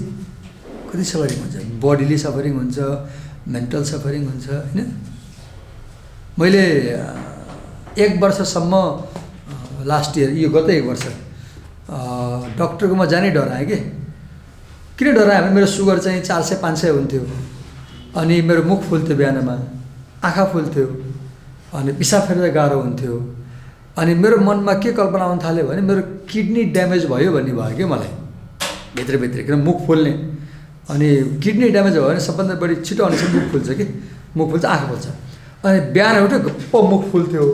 कति suffering हुन्छ bodily suffering हुन्छ mental suffering हुन्छ हैन मैले 1 वर्षसम्म लास्ट इयर यो गत 1 वर्ष डाक्टरकोमा जानै डराएँ के किन डराएँ भने मेरो सुगर चाहिँ 400-500 हुन्थ्यो अनि मेरो मुख फुल्थ्यो बिहानमा आँखा फुल्थ्यो अनि पिसाब फेर्दा गाह्रो हुन्थ्यो अनि मेरो मनमा के कल्पना आउन थाल्यो भने मेरो किडनी ड्यामेज भयो भन्ने भयो के मलाई भित्र किन मुख फुल्ने अनि किडनी ड्यामेज भयो भने सबभन्दा बढी छिटो अनुसार मुख फुल्छ कि मुख फुल्छ आँखा फुल्छ अनि बिहान उठ्यो गप्प मुख फुल्थ्यो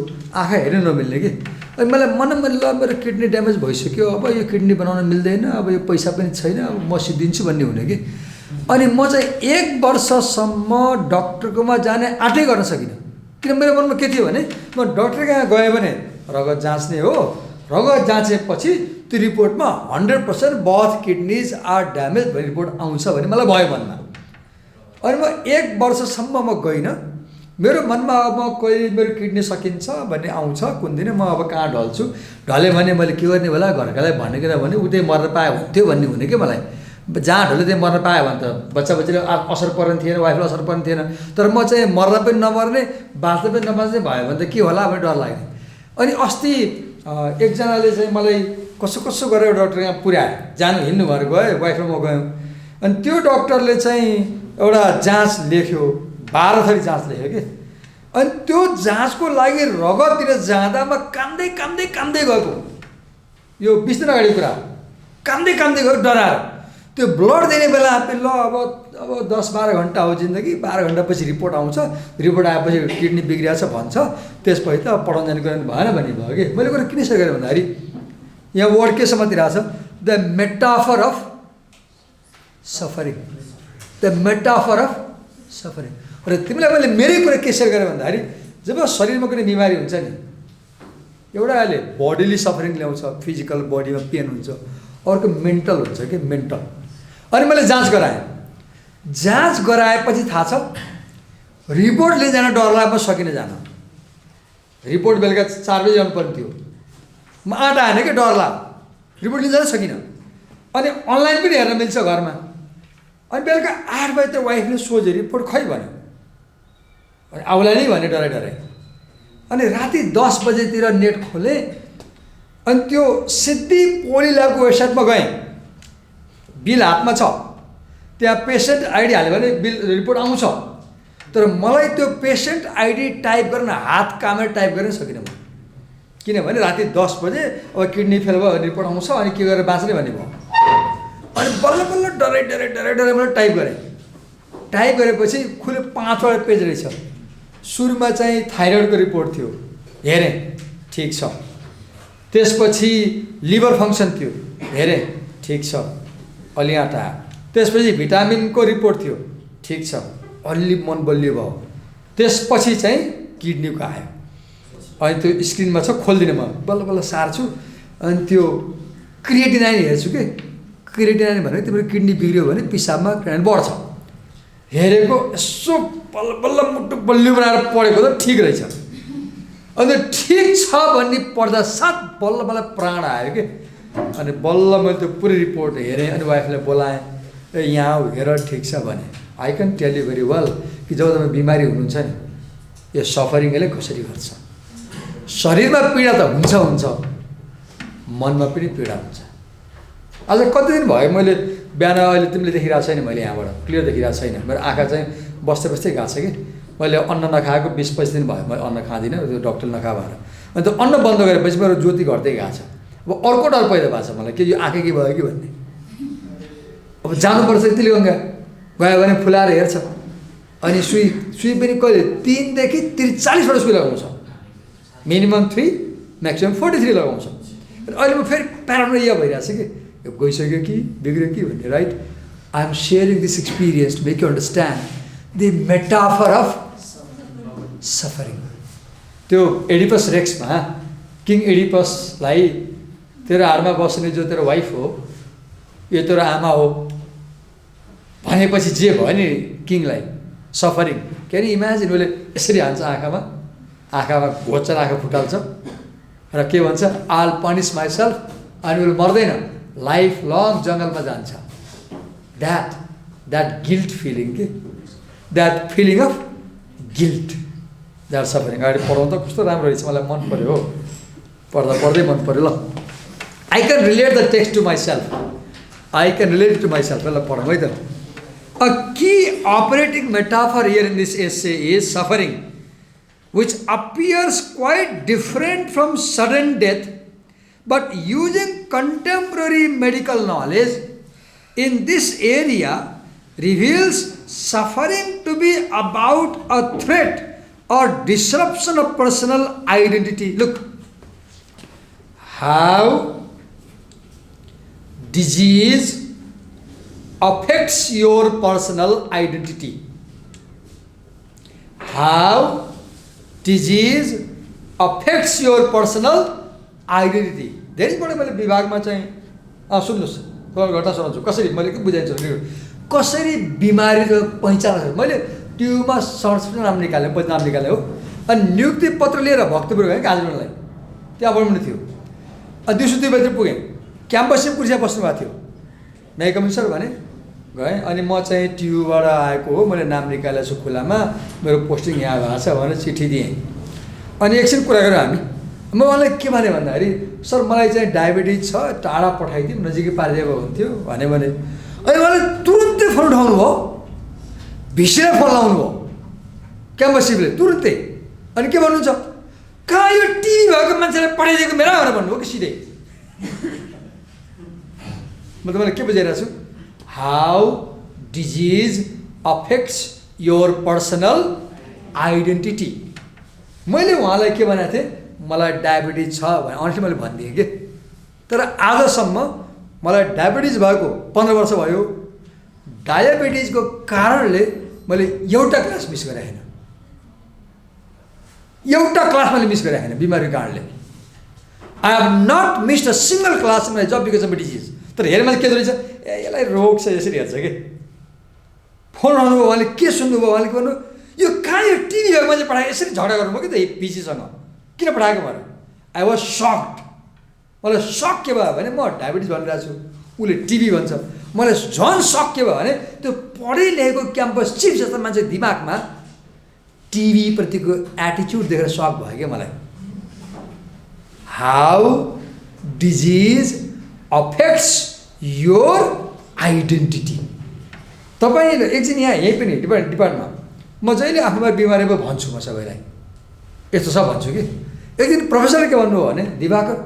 आँखा हेर्न नमिल्ने कि अनि मलाई मनमा ल मेरो किडनी ड्यामेज भइसक्यो अब यो किडनी बनाउन मिल्दैन अब यो पैसा पनि छैन अब म सिद्धिन्छु भन्ने हुने कि अनि म चाहिँ 1 वर्षसम्म डाक्टरकोमा जाने आँटै गर्न सकिनँ किन मेरो मनमा के थियो भने म डाक्टर कहाँ गएँ भने रगत जाँच्ने हो रगत जाँचेपछि त्यो रिपोर्टमा 100% both kidneys are damaged भन्ने रिपोर्ट आउँछ भने मलाई भयो मनमा अनि म 1 वर्षसम्म म गइनँ मेरो मनमा अब कहिले मेरो किडनी सकिन्छ भन्ने आउँछ कुन दिन म अब कहाँ ढल्छु ढले भने मैले के गर्ने होला घरकालाई भनेको भने उतै मर्न पाए हुन्थ्यो भन्ने हुने के मलाई जहाँ ढले त्यही मर्न पायो भने त बच्चाले असर पर्ने थिएन वाइफलाई असर पर्ने थिएन तर म चाहिँ मर्दा पनि नमर्ने बाँच्दा पनि नबाँच्ने भयो भने त के होला भन्ने डर लाग्यो अनि अस्ति एकजनाले चाहिँ मलाई कसो गरेर डाक्टर यहाँ पुर्यायो जानु हिँड्नु भएर गयो वाइफ र म गयौँ अनि त्यो डाक्टरले चाहिँ एउटा जाँच लेख्यो 12 थरी जाँच लेख्यो कि अनि त्यो जाँचको लागि रगततिर जाँदा म काम्दै गएको यो 20 दिन अगाडि कुरा काम्दै गयो डराएर त्यो ब्लड दिने बेला ल अब 10-12 घन्टा हो जिन्दगी 12 घन्टापछि रिपोर्ट आउँछ रिपोर्ट आएपछि किडनी बिग्रिएको छ भन्छ त्यसपछि त पढाउन जाने कुरा भएन भन्ने भयो कि मैले कुरा किन सकेँ भन्दाखेरि यहाँ वर्ड के समातिरहेको छ द मेटाफर अफ सफरिङ र तिमीलाई मैले मेरै कुरा के सेयर गरेँ भन्दाखेरि जब शरीरमा कुनै बिमारी हुन्छ नि एउटाले बडीली सफरिङ ल्याउँछ फिजिकल बडीमा पेन हुन्छ अर्को मेन्टल हुन्छ कि मेन्टल अनि मैले जाँच गराएपछि थाहा छ रिपोर्ट लिन जान डर लाग्यो सकिन जान रिपोर्ट बेलुका 4 बजे जानुपर्ने थियो म आँट आएन कि डर लाग्यो रिपोर्ट लिन जान सकिनँ अनि अनलाइन पनि हेर्न मिल्छ घरमा अनि बेलुका 8 बजे त वाइफले सोध्यो रिपोर्ट खै भन्यो अनि आउला नै भने डराइ अनि राति 10 बजेतिर नेट खोलेँ अनि त्यो सिद्धि पोलिलाको वेबसाइटमा गएँ बिल हातमा छ त्यहाँ पेसेन्ट आइडी हाल्यो भने बिल रिपोर्ट आउँछ तर मलाई त्यो पेसेन्ट आइडी टाइप गर्न हात कामेर टाइप गर्न सकिनँ म किनभने राति 10 बजे अब किडनी फेल भयो रिपोर्ट आउँछ अनि के गरेर बाँच्ने भन्ने भयो अनि बल्ल डराइ मैले टाइप गरेपछि खुले 5वटा पेज रहेछ सुरुमा चाहिँ थाइरोइडको रिपोर्ट थियो हेरेँ ठिक छ त्यसपछि लिभर फङ्सन थियो हेरेँ ठिक छ अलि आँटा त्यसपछि भिटामिनको रिपोर्ट थियो ठिक छ, अलि मन बलियो भयो, त्यसपछि चाहिँ किडनीको आयो। अनि त्यो स्क्रिनमा छ, खोलिदिने म बल्ल बल्ल सार्छु, अनि त्यो क्रिएटिनाइन हेर्छु कि क्रिएटिनाइन भनेको तिम्रो किडनी बिग्रियो भने पिसाबमा क्रिएटिनाइन बढ्छ। हेरेको यसो बल्ल बल्ल मुटु बलियो बनाएर पढेको त ठिक रहेछ। अनि ठिक छ भन्ने पढ्दा साथ बल्ल मलाई प्राण आयो कि। अनि बल्ल मैले त्यो पुरै रिपोर्ट हेरेँ, अनि वाइफलाई बोलाएँ, ए यहाँ हेर ठिक छ भने। I can tell you very well कि जब तपाईँ बिमारी हुनुहुन्छ नि, यो सफरिङले कसरी गर्छ। शरीरमा पीडा त हुन्छ, मनमा पनि पीडा हुन्छ। आज कति दिन भयो मैले बिहान, अहिले तिमीले देखिरहेको छैन, मैले यहाँबाट क्लियर देखिरहेको छैन, मेरो आँखा चाहिँ बस्दै बस्दै गएको छ कि। मैले अन्न नखाएको 20-25 दिन भयो, मैले अन्न खाँदिनँ, त्यो डक्टर नखा भएर। अनि त्यो अन्न बन्द गरेपछि मेरो ज्योति घट्दै गएको छ। अब अर्को डर पैदा भएको छ मलाई, कि यो आँखा के भयो कि भन्ने। अब जानुपर्छ तिलगङ्गा, गयो भने फुलाएर हेर्छ। अनि सुई पनि कहिले 3 देखि 43वटा सुई लगाउँछ, मिनिमम 3 म्याक्सिमम 43 लगाउँछ। अहिले म फेरि प्यारानोइया भइरहेको छ कि यो गइसक्यो कि बिग्रियो कि भन्ने, right. I am sharing this experience to make you understand the metaphor of suffering. त्यो एडिपस रेक्समा किङ एडिपसलाई तेरो हारमा बस्ने जो तेरो वाइफ हो, यो तेरो आमा हो भनेपछि जे भयो नि किङलाई सफरिङ। के अरे इमेजिन, उसले यसरी हान्छ आँखामा घोचर आँखा फुटाल्छ र के भन्छ, आल पनिस माइसेल्फ। अनि उसले मर्दैन, लाइफ लङ जङ्गलमा जान्छ। द्याट गिल्ट फिलिङ के, that feeling of guilt, that suffering. अगाडि पढाउनु त कस्तो राम्रो रहेछ, मलाई मन पऱ्यो हो, पढ्दै मन पऱ्यो। ल, I can relate the text to myself, I can relate to myself. ल पढौँ है त। A key operating metaphor here in this essay is suffering, which appears quite different from sudden death, but using contemporary medical knowledge in this area reveals suffering to be about a threat or disruption of personal identity. Look, how disease affects your personal identity. How disease affects your personal identity. धेरैपल्ट मैले विभागमा चाहिँ सुन्नुहोस्, घटना सुनाउँछु कसरी, मैले के बुझाइदिन्छु कसरी बिमारीको पहिचान। मैले ट्युबमा सर्च नाम निकालेँ, पछि नाम निकालेँ हो। अनि नियुक्ति पत्र लिएर भक्तपुर गएँ काजललाई, त्यहाँ अपॉइन्टमेन्ट थियो। अनि दिउँसो 2 बजी पुगेँ, क्याम्पसमा कुर्सीमा बस्नुभएको थियो। मे कमिङ सर भने गएँ। अनि म चाहिँ ट्युबाट आएको हो, मैले नाम निकालेको छु खुलामा, मेरो पोस्टिङ यहाँ भएको छ भनेर चिठी दिएँ। अनि एकछिन कुरा गऱ्यौँ हामी। म उहाँलाई के भने भन्दाखेरि, सर मलाई चाहिँ डायबिटिज छ, टाढा पठाइदिउँ, नजिकै पारिदिएको हुन्थ्यो भने। अनि उहाँले तुरुन्तै फोन उठाउनु भयो, भिसेर फोन लाउनु भयो क्याम्पस चिफले तुरुन्तै। अनि के भन्नुहुन्छ, कहाँ यो टिभी भएको मान्छेलाई पठाइदिएको मेरा भनेर भन्नुभयो कि सिधै। म तपाईँलाई के बुझाइरहेको छु, how disease affects your personal identity. मैले उहाँलाई के भनेको थिएँ, मलाई डायबिटिज छ भने अनली मैले भनिदिएँ कि। तर आजसम्म मलाई डायबिटिज भएको 15 वर्ष भयो। डायबिटिजको कारणले मैले एउटा क्लास मिस गरेँ छैन, एउटा क्लास मैले मिस गरेँ छैन बिमारीको कारणले। I have not missed a single class in my job because of disease. तर हेर मैले के रहेछ, ए यसलाई रोग छ, यसरी हेर्छ कि। फोन उठाउनुभयो, उहाँले के सुन्नुभयो, उहाँले के भन्नु, यो कहाँ यो टिभी भएको मान्छे पठाएको, यसरी झगडा गर्नुभयो कि त पिसीसँग, किन पठाएको भनेर। I was sucked. मलाई सक के भयो भने, म डायबिटिज भनिरहेको छु, उसले टिभी भन्छ। मलाई झन् सक के भयो भने, त्यो पढै लेखेको क्याम्पस चिफ जस्तो मान्छे दिमागमा टिभीप्रतिको एटिच्युड देखेर सक भयो क्या मलाई। How disease affects your identity. तपाईँले एकछिन यहाँ यहीँ पनि डिपार्टमा म जहिले आफ्नोमा बिमारी भयो भन्छु, म सबैलाई यस्तो छ भन्छु कि। एक दिन प्रोफेसरले के भन्नुभयो भने, दिवाकर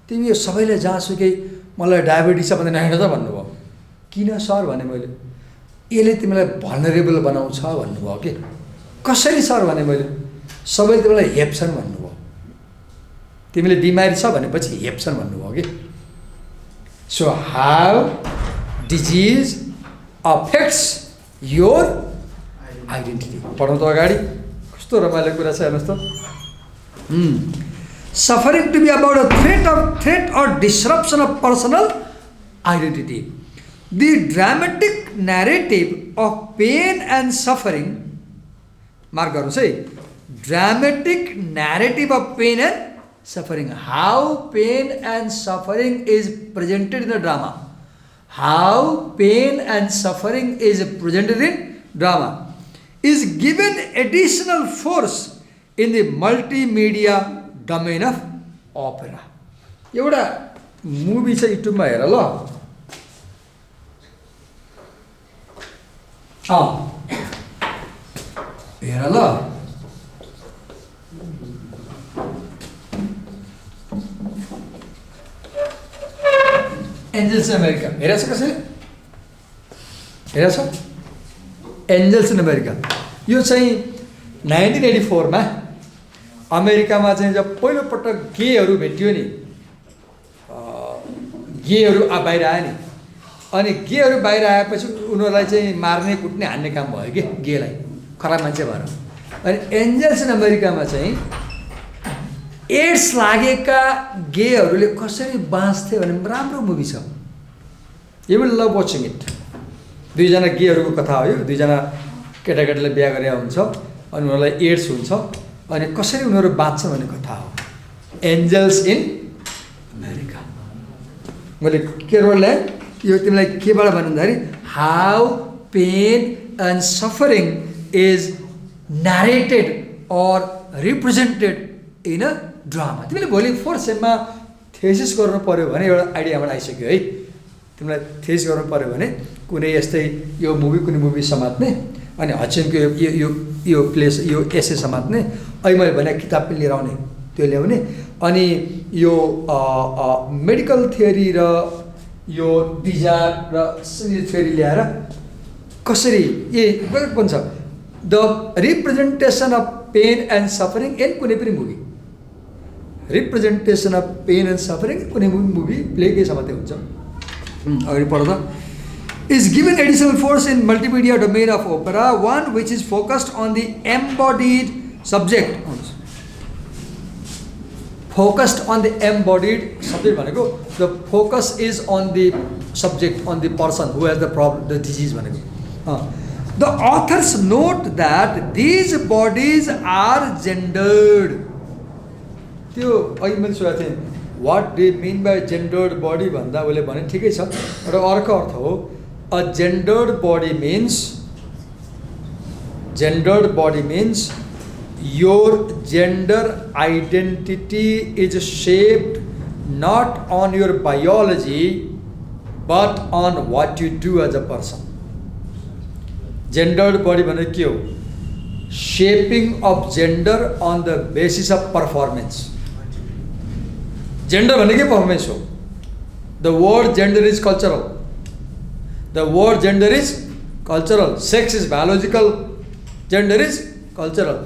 तिमी यो सबैले जहाँसुकै मलाई डायबिटिज छ भन्दै नहेर त भन्नुभयो। किन सर भने मैले, यसले तिमीलाई भल्नरेबल बनाउँछ भन्नुभयो कि। कसरी सर भने मैले, सबैले तिमीलाई हेप्छन् भन्नुभयो, तिमीले बिमारी छ भनेपछि हेप्छन् भन्नुभयो कि। So how disease affects your identity पढौँ त अगाडि कस्तो रमाइलो कुरा छ हेर्नुहोस् त suffering to be about a threat or disruption of personal identity. The dramatic narrative of pain and suffering, mark garनुहोस् है, dramatic narrative of pain and suffering, how pain and suffering is presented in the drama, how pain and suffering is presented in drama, is given additional force in the multimedia domain of opera. एउटा movie छ युट्युबमा हेर ल हेर ल angels in America हेरेछ कसैले हेरेछ angels in America यो चाहिँ 1984 मा अमेरिकामा चाहिँ जब पहिलोपटक गेहरू भेटियो नि गेहरू बाहिर आए नि अनि गेहरू बाहिर आएपछि उनीहरूलाई चाहिँ मार्ने कुट्ने हान्ने काम भयो कि गेलाई खराब मान्छे भएर अनि एन्जल्स इन अमेरिकामा चाहिँ एड्स लागेका गेहरूले कसरी बाँच्थे भन्ने राम्रो मुभी छ you will love watching it दुईजना गेहरूको कथा हो यो दुईजना केटाकेटीले बिहा गरेर हुन्छ अनि उनीहरूलाई एड्स हुन्छ अनि कसरी उनीहरू बाँच्छन् भन्ने कथा हो एन्जल्स इन अमेरिका मैले केरलले यो तिमीलाई केबाट भन्दाखेरि how pain and suffering is narrated or represented in a drama. तिमीले भोलि 4th सेममा थेसिस गर्नु पर्यो भने एउटा आइडिया हामीलाई आइसक्यो है तिमीलाई थेसिस गर्नु पर्यो भने कुनै यस्तै यो मुभी कुनै मुभी समात्ने अनि हचिनको यो प्लेस यो एसे समात्ने अहिले मैले भने किताब पनि लिएर आउने त्यो ल्याउने अनि यो मेडिकल थियोरी र यो डिजायर र थ्योरी ल्याएर कसरी भन्छ the representation of pain and suffering in कुनै पनि movie representation of pain and suffering कुनै मुभी प्ले केही समात्दै हुन्छ अगाडि पढ्दा is given additional force in multimedia domain of opera, one which is focused on the embodied subject. Focused on the embodied subject भनेको the focus is on the subject, on the person who has the problem, the disease भनेको. The authors note that these bodies are gendered. त्यो अघि मैले सोधेको थिएँ what do you mean by gendered body भन्दा उसले भने ठिकै छ र अर्को अर्थ हो a gendered body means your gender identity is shaped not on your biology but on what you do as a person. Gendered body भने के हो shaping of gender on the basis of performance. Gender भने के performance हो the word gender is cultural. The word gender is cultural. Sex is biological. Gender is cultural.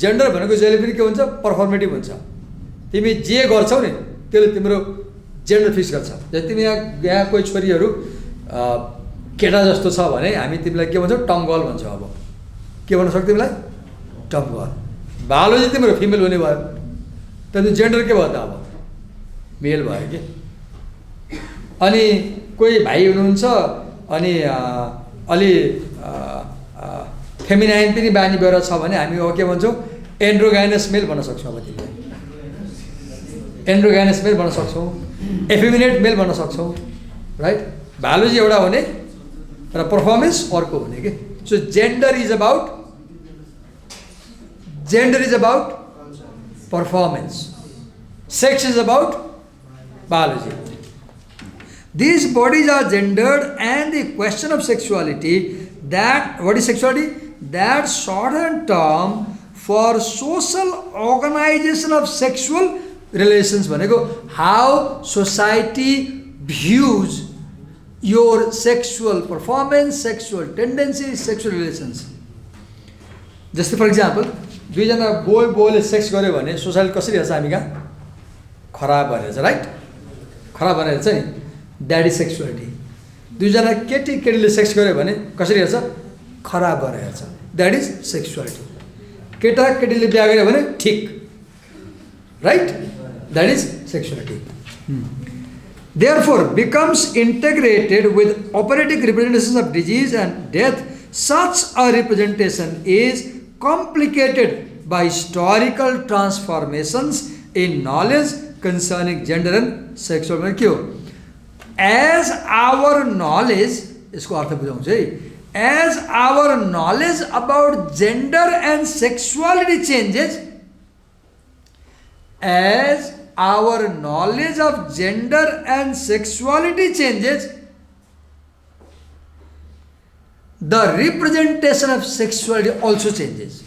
Gender भनेको जहिले पनि के हुन्छ पर्फर्मेटिभ हुन्छ तिमी जे गर्छौ नि त्यसले तिम्रो जेन्डर फिक्स गर्छ जस्तै तिमी यहाँ कोही छोरीहरू केटा जस्तो छ भने हामी तिमीलाई के भन्छौँ टम गर्ल भन्छौँ अब के भन्न सक्छ तिमीलाई टम गर्ल बायोलोजी तिम्रो फिमेल हुने भयो त्यहाँदेखि जेन्डर के भयो त अब मेल भयो कि अनि कोही भाइ हुनुहुन्छ अनि अलि फेमिनाइन पनि बानी बेहोरा छ भने हामी के भन्छौँ एन्ड्रोगाइनस मेल भन्न सक्छौँ अब तिमीलाई एन्ड्रोगाइनस मेल भन्न सक्छौँ एफेमिनेट मेल भन्न सक्छौँ राइट बायोलोजी एउटा हुने र पर्फर्मेन्स अर्को हुने कि so gender is about performance sex is about biology. These bodies are gendered and the question of sexuality, that what is sexuality? That shorthand term for social organization of sexual relations भनेको how society views your sexual performance, sexual tendencies, sexual relations. जस्तै for example दुईजना बोयले sex गर्यो भने society कसरी हेर्छ हामी कहाँ खराब भनेर छ राइट खराब भनेर हेर्छ नि द्याट इज सेक्सुअलिटी दुईजना केटीले सेक्स गर्यो भने कसरी हेर्छ खराब गरेर हेर्छ That is sexuality. केटा केटीले बिहा गर्यो भने ठीक, right? That is sexuality. Therefore, becomes integrated with operatic representations of disease and death. Such a representation is complicated by historical transformations in knowledge concerning gender and sexual. As our knowledge, इसको अर्थ बुझाउँछ है, as our knowledge about gender and sexuality changes, as our knowledge of gender and sexuality changes, the representation of sexuality also changes.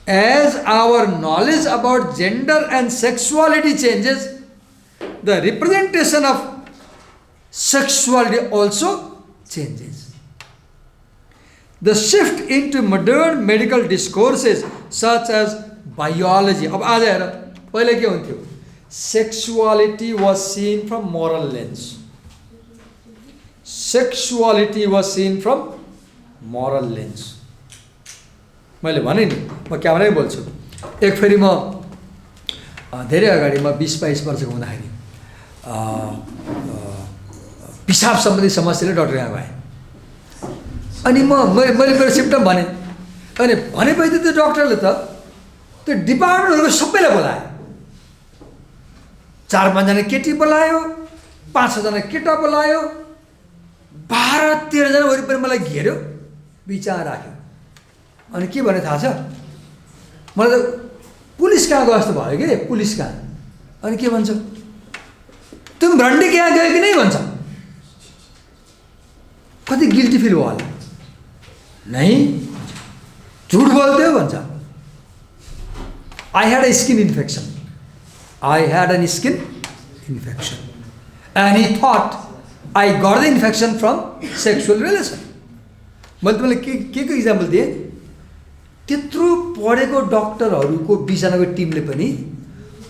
As our knowledge about gender and sexuality changes, the representation of sexuality also changes. The shift into modern medical discourses such as biology. अब आज हेर, पहिले के हुन्थ्यो? Sexuality was seen from moral lens. Sexuality was seen from moral lens. मैले भने नि, म क्यामेरै बोल्छु. एक फेरि म धेरै अगाडि म 20-22 वर्षको हुँदाखेरि पिसाब सम्बन्धी समस्याले डाक्टर यहाँ गएँ. अनि मैले मेरो सिम्पटम भने, अनि भनेपछि त्यो डाक्टरले त त्यो डिपार्टमेन्टहरुको सबैलाई बोलायो. 4-5 जना केटी बोलायो, 5-6 जना केटा बोलायो, 12-13 जना वरिपरि मलाई घेर्यो, विचार राख्यो. अनि के भने थाहा छ? मलाई त पुलिस कहाँ गयो जस्तो भयो के, पुलिस कहाँ. अनि के भन्छ? तुम भ्रण्डी के यहाँ गयो कि नहीं भन्छ. कति गिल्टी फिल भयो होला. नहीं, झूठ बोलते हो भन्छ. I had a skin infection. I had a skin infection. And he thought I got the infection from sexual relation. मैले तपाईँलाई के इक्जाम्पल दिएँ? त्यत्रो पढेको डाक्टरहरूको 20 जनाको टिमले पनि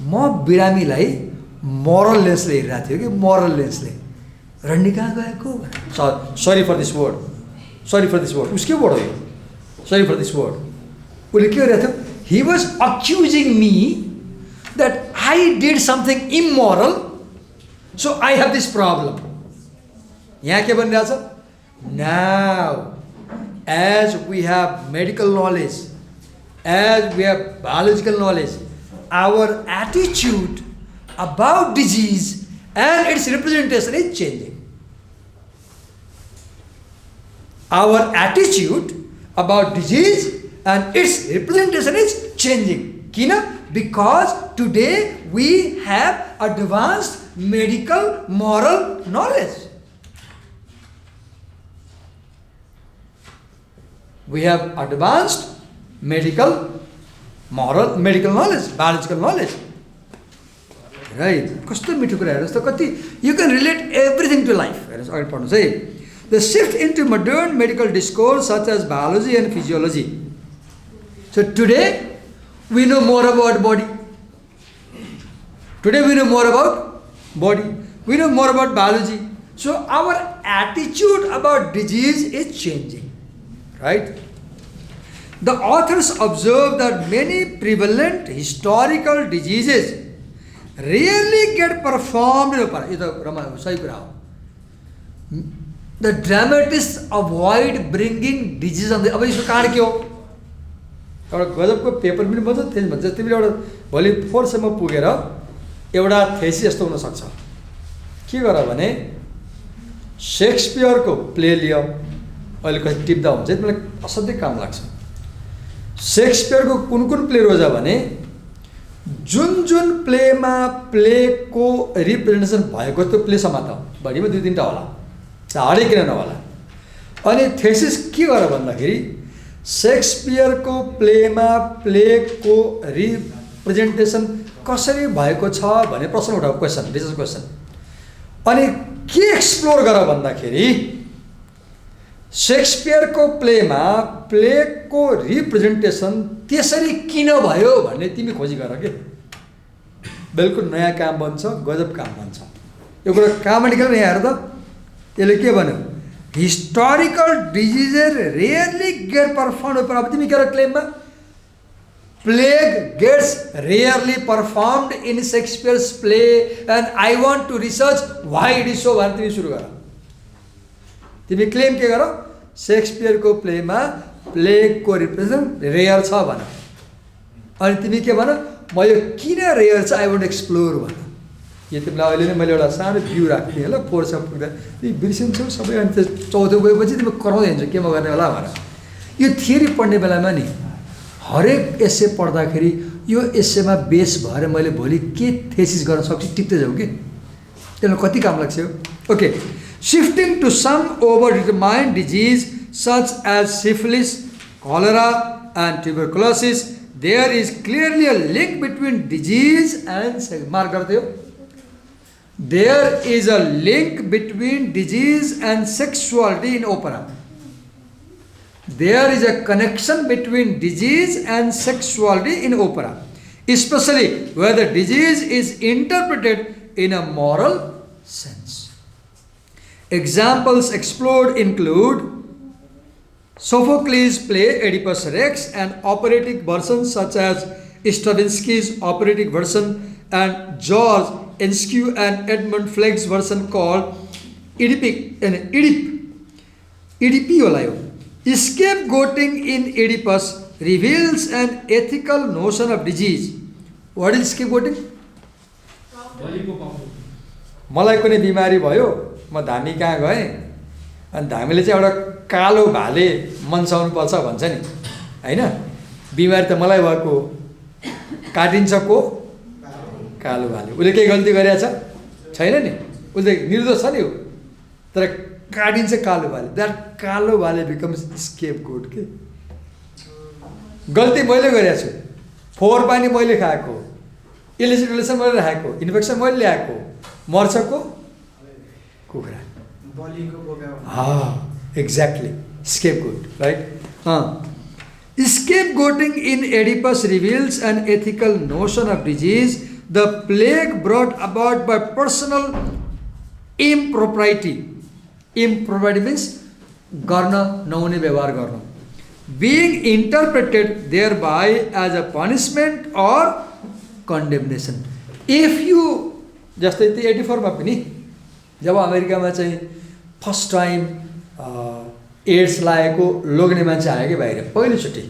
म बिरामीलाई मोरल लेन्सले हेरिरहेको थियो कि, मोरल लेन्सले. रन्डी कहाँ गएको? Sorry for this word, sorry for this word. उसकै वर्ड हो यो, सरी फर दिस वर्ड. उसले के गरिरहेको थियो? He was accusing me that I did something immoral, so I have this problem. यहाँ के भनिरहेछ? Now, as we have medical knowledge, as we have biological knowledge, our attitude about disease and its representation is changing. Our attitude about disease and its representation is changing. Kina? Because today we have advanced medical moral knowledge. We have advanced medical knowledge, biological knowledge. Right? कस्तो मिठो कुराहरु जस्तो कति you can relate everything to life. अगाडि पढ्नुस् है. The shift into modern medical discourse such as biology and physiology. So today we know more about body. Today we know more about body. We know more about biology. So our attitude about disease is changing. Right? The authors observe that many prevalent historical diseases rarely get performed in opera. The dramatists avoid bringing disease on the. अब इसको कारण क्यों? एउटा गजबको paper पनि बन्छ त्यही भन्छ तिमीले एउटा भोलि 4 सम्म पुगेर एउटा थेसिस यस्तो हुन सक्छ. के गर भने शेक्सपियरको प्ले लियो. अहिले कति टिप्दा हुन्छ तिमीलाई असाध्यै काम लाग्छ. शेक्सपियरको कुन प्ले रोजा भने जुन प्लेमा प्लेको रिप्रेजेन्टेसन भएको त्यो प्ले समात बढीमा 2-3 टा होला. चाँडै किन नहोला. अनि थेसिस के गर भन्दाखेरि शेक्सपियरको प्लेमा प्लेको रिप्रेजेन्टेसन कसरी भएको छ भन्ने प्रश्न उठाऊ. Question, this is question. अनि के एक्सप्लोर गर भन्दाखेरि शेक्सपियरको प्लेमा प्लेको रिप्रेजेन्टेसन त्यसरी किन भयो भन्ने तिमी खोजी गर के. बिल्कुल नयाँ काम बन्छ, गजब काम बन्छ. यो कुरा कमेडिकल यहाँ हेर त. यसले के भन्यो? historical diseases rarely get performed. अब तिमी के क्लेममा plague gets rarely performed in Shakespeare's play and I want to research why it is so. भनेर तिमी सुरु गर. तिमी क्लेम के गर शेक्सपियर को प्लेमा प्लेग को रिप्रेजेन्ट रेयर छ भन. अनि तिमी के भन म यो किन रेयर छ आई वान्ट एक्सप्लोर भन. यो तिमीलाई अहिले नै मैले एउटा सानो भ्यू राख्दिएँ ल 4 सम्म पुग्दा तिमी बिर्सिन्छौ सबै. अनि त्यो चौथो गएपछि तिमी कराउँदै हिँड्छौ केमा गर्ने होला भनेर. यो थियोरी पढ्ने बेलामा नि हरेक एसे पढ्दाखेरि यो एसेमा बेस भएर मैले भोलि के थेसिस गर्न सक्छु टिप्दै जाऊ कि त्यसले कति काम लाग्छ. Okay, shifting to some overdetermined disease such as syphilis, cholera and tuberculosis, there is clearly a link between disease and mark garte ho. There is a link between disease and sexuality in opera. There is a connection between disease and sexuality in opera, especially where the disease is interpreted in a moral sense. Examples explored include Sophocles' play Oedipus Rex and operatic versions such as Stravinsky's operatic version and George Enescu and Edmund Flegg's version called Oedipio. Scapegoating in Oedipus reveals an ethical notion of disease. What is scapegoating? मलाई कुनै बिमारी भयो म धामी कहाँ गएँ अनि धामीले चाहिँ एउटा कालो भाले मन्साउनु पर्छ भन्छ नि हैन. बिमारी त मलाई भएको काटिन्छ को कालो भाले. उसले के गल्ती गरेछ छैन नि, उसले निर्दोष छ नि हो, तर काटिन्छ कालो भाले. द्याट कालो भाले बिकम्स स्केपगोट के. गल्ती मैले गरेको छु, फोहोर पानी मैले खाएको, इलिसिट रिलेसन मैले राखेको, इन्फेक्सन मैले ल्याएको, मर्छ को कुखुरा. Exactly, scapegoat, right? Scapegoating in Oedipus reveals an ethical notion of disease. The plague brought about by personal impropriety. Impropriety means garna naune व्यवहार गर्नु. Being interpreted thereby as a punishment or condemnation. If you जस्तै त्यो 84 मा पनि जब अमेरिकामा चाहिँ first time AIDS लागेको लोग्ने मान्छे आयो कि बाहिर पहिलोचोटि.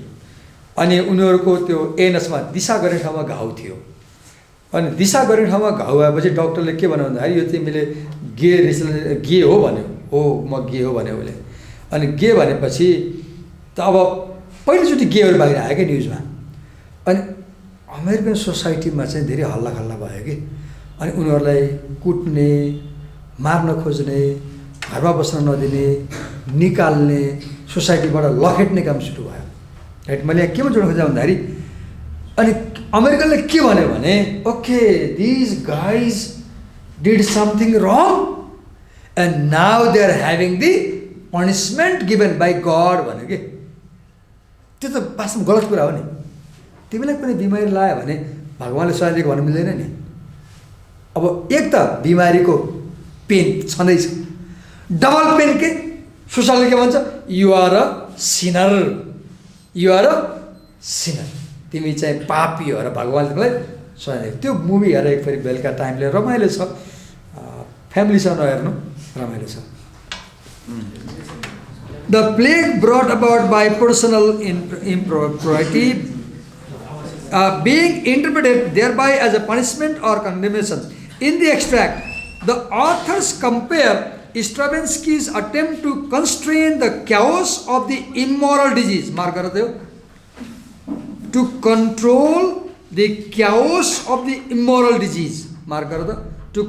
अनि उनीहरूको त्यो एनसमा दिशा गर्ने ठाउँमा घाउ थियो. अनि दिशा गर्ने ठाउँमा घाउ आएपछि डक्टरले के भन्यो भन्दाखेरि यो तिमीले गे हो भन्यो. हो म गे हो भन्यो उसले. अनि गे भनेपछि त अब पहिलोचोटि गेहरू बाहिर आयो कि न्युजमा. अनि अमेरिकन सोसाइटीमा चाहिँ धेरै हल्ला खल्ला भयो कि. अनि उनीहरूलाई कुट्ने, मार्न खोज्ने, घरमा बस्न नदिने, निकाल्ने, सोसाइटीबाट लखेट्ने काम सुरु भयो. राइट. मैले यहाँ केमा जोड्न खोजेँ भन्दाखेरि अनि अमेरिकनले के भन्यो भने okay these guys did something wrong and now they are having the punishment given by God भन्यो कि. त्यो त वास्तवमा गलत कुरा हो नि. तिमीलाई कुनै बिमारी लाग्यो भने भगवान्ले सहाय दिएको भन्नु मिल्दैन नि. अब एक त बिमारीको पेन छँदैछ, डबल पेन के सोसाइटीले के भन्छ you are a sinner, you are a sinner, तिमी चाहिँ पापी हो र भगवान्ले तिमीलाई सहाय दिएको. त्यो मुभी हेर एक फेरि बेलुका टाइमले रमाइलो छ, फ्यामिलीसँग नहेर्नु रमाइलो छ. The plague brought about by personal impropriety being interpreted thereby as a punishment or condemnation. In the extract, the authors compare Stravinsky's attempt to constrain the chaos of the immoral disease, to control the chaos of the immoral disease, to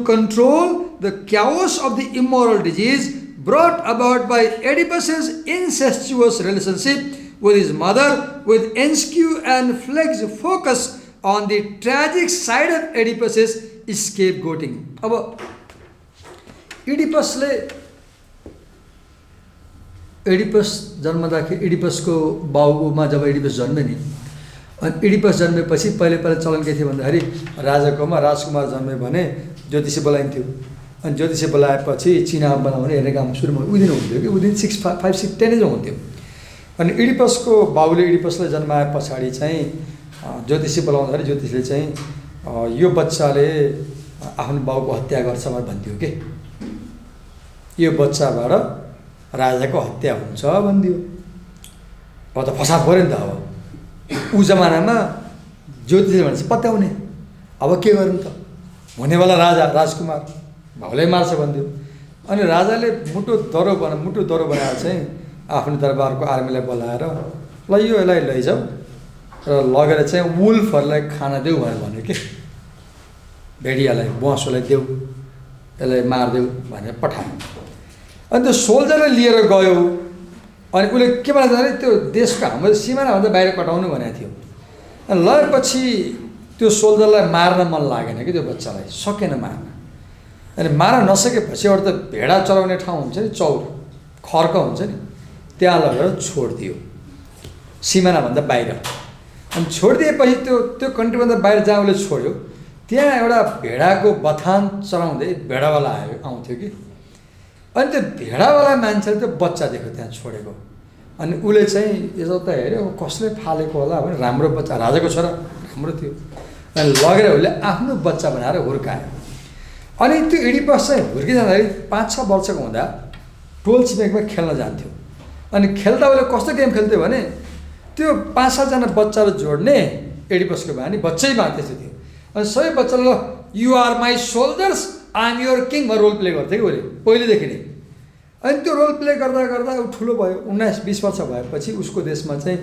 control the chaos of the immoral disease brought about by Oedipus's incestuous relationship with his mother, with Enescu and Flegg's focus on the tragic side of Oedipus's scapegoating. अब Oedipus जन्मदाखेरि एडिपसको Bouma जब Oedipus जन्मे नि, अनि Oedipus जन्मेपछि पहिले चलन के थियो भन्दाखेरि राजाकोमा राजकुमार जन्मे भने ज्योतिषी बोलाइन्थ्यो अनि ज्योतिषी बोलाएपछि चिना बनाउने हेर्ने काम सुरुमा उदिन हुन्थ्यो कि उदिन 6 5 6 10 हुन्थ्यो। अनि इडिपसको बाबुले इडिपसलाई जन्माए पछाडि चाहिँ ज्योतिषी बोलाउँदाखेरि ज्योतिषीले चाहिँ यो बच्चाले आफ्नो बाउको हत्या गर्छ भन्थ्यो कि यो बच्चाबाट राजाको हत्या हुन्छ भन्थ्यो। अब त फसाद पऱ्यो नि त। अब ऊ जमानामा ज्योतिषीले भन्छ पत्याउने, अब के गर्नु त, हुनेवाला राजा राजकुमार भाउलाई मार्छ भन्थ्यो। अनि राजाले मुटु दरो बनाएर चाहिँ आफ्नो दरबारको आर्मीलाई बोलाएर ल यसलाई लैजाऊ र लगेर चाहिँ वुल्फहरूलाई खाना देऊ भनेर भन्यो कि, भेडियालाई बुवासोलाई देऊ, यसलाई मारिदेऊ भनेर पठायो। अनि त्यो सोल्जरले लिएर गयो। अनि उसले के भन्छ भने त्यो देशको हाम्रो सिमानाभन्दा बाहिर कटाउनु भनेको थियो। अनि लगेपछि त्यो सोल्जरलाई मार्न मन लागेन कि त्यो बच्चालाई, सकेन मार्न। अनि मार्न नसकेपछि एउटा त भेडा चराउने ठाउँ हुन्छ नि, चौर खर्क हुन्छ नि, त्यहाँ लगेर छोडिदियो सिमानाभन्दा बाहिर। अनि छोडिदिएपछि त्यो कन्ट्रीभन्दा बाहिर जहाँ उसले छोड्यो त्यहाँ एउटा भेडाको बथान चराउँदै भेडावाला आउँथ्यो कि। अनि त्यो भेडावाला मान्छेले त्यो बच्चा देख्यो त्यहाँ छोडेको। अनि उसले चाहिँ यसो त हेऱ्यो कसले फालेको होला भने राम्रो बच्चा, राजाको छोरा राम्रो थियो। अनि लगेर उसले आफ्नो बच्चा बनाएर हुर्कायो। अनि त्यो इडिपस चाहिँ हुर्किँदाखेरि 5-6 वर्षको हुँदा टोल छिमेकमा खेल्न जान्थ्यो। अनि खेल्दा उसले कस्तो गेम खेल्थ्यो भने त्यो 5-7 जना बच्चाहरू जोड्ने इडिपसको बानी बच्चै बाँध्दै थियो। अनि सबै बच्चाले you are my soldiers I am your किङमा रोल प्ले गर्थ्यो कि उसले पहिलेदेखि नै। अनि त्यो रोल प्ले गर्दा गर्दा ऊ ठुलो भयो, 19-20 वर्ष भएपछि उसको देशमा चाहिँ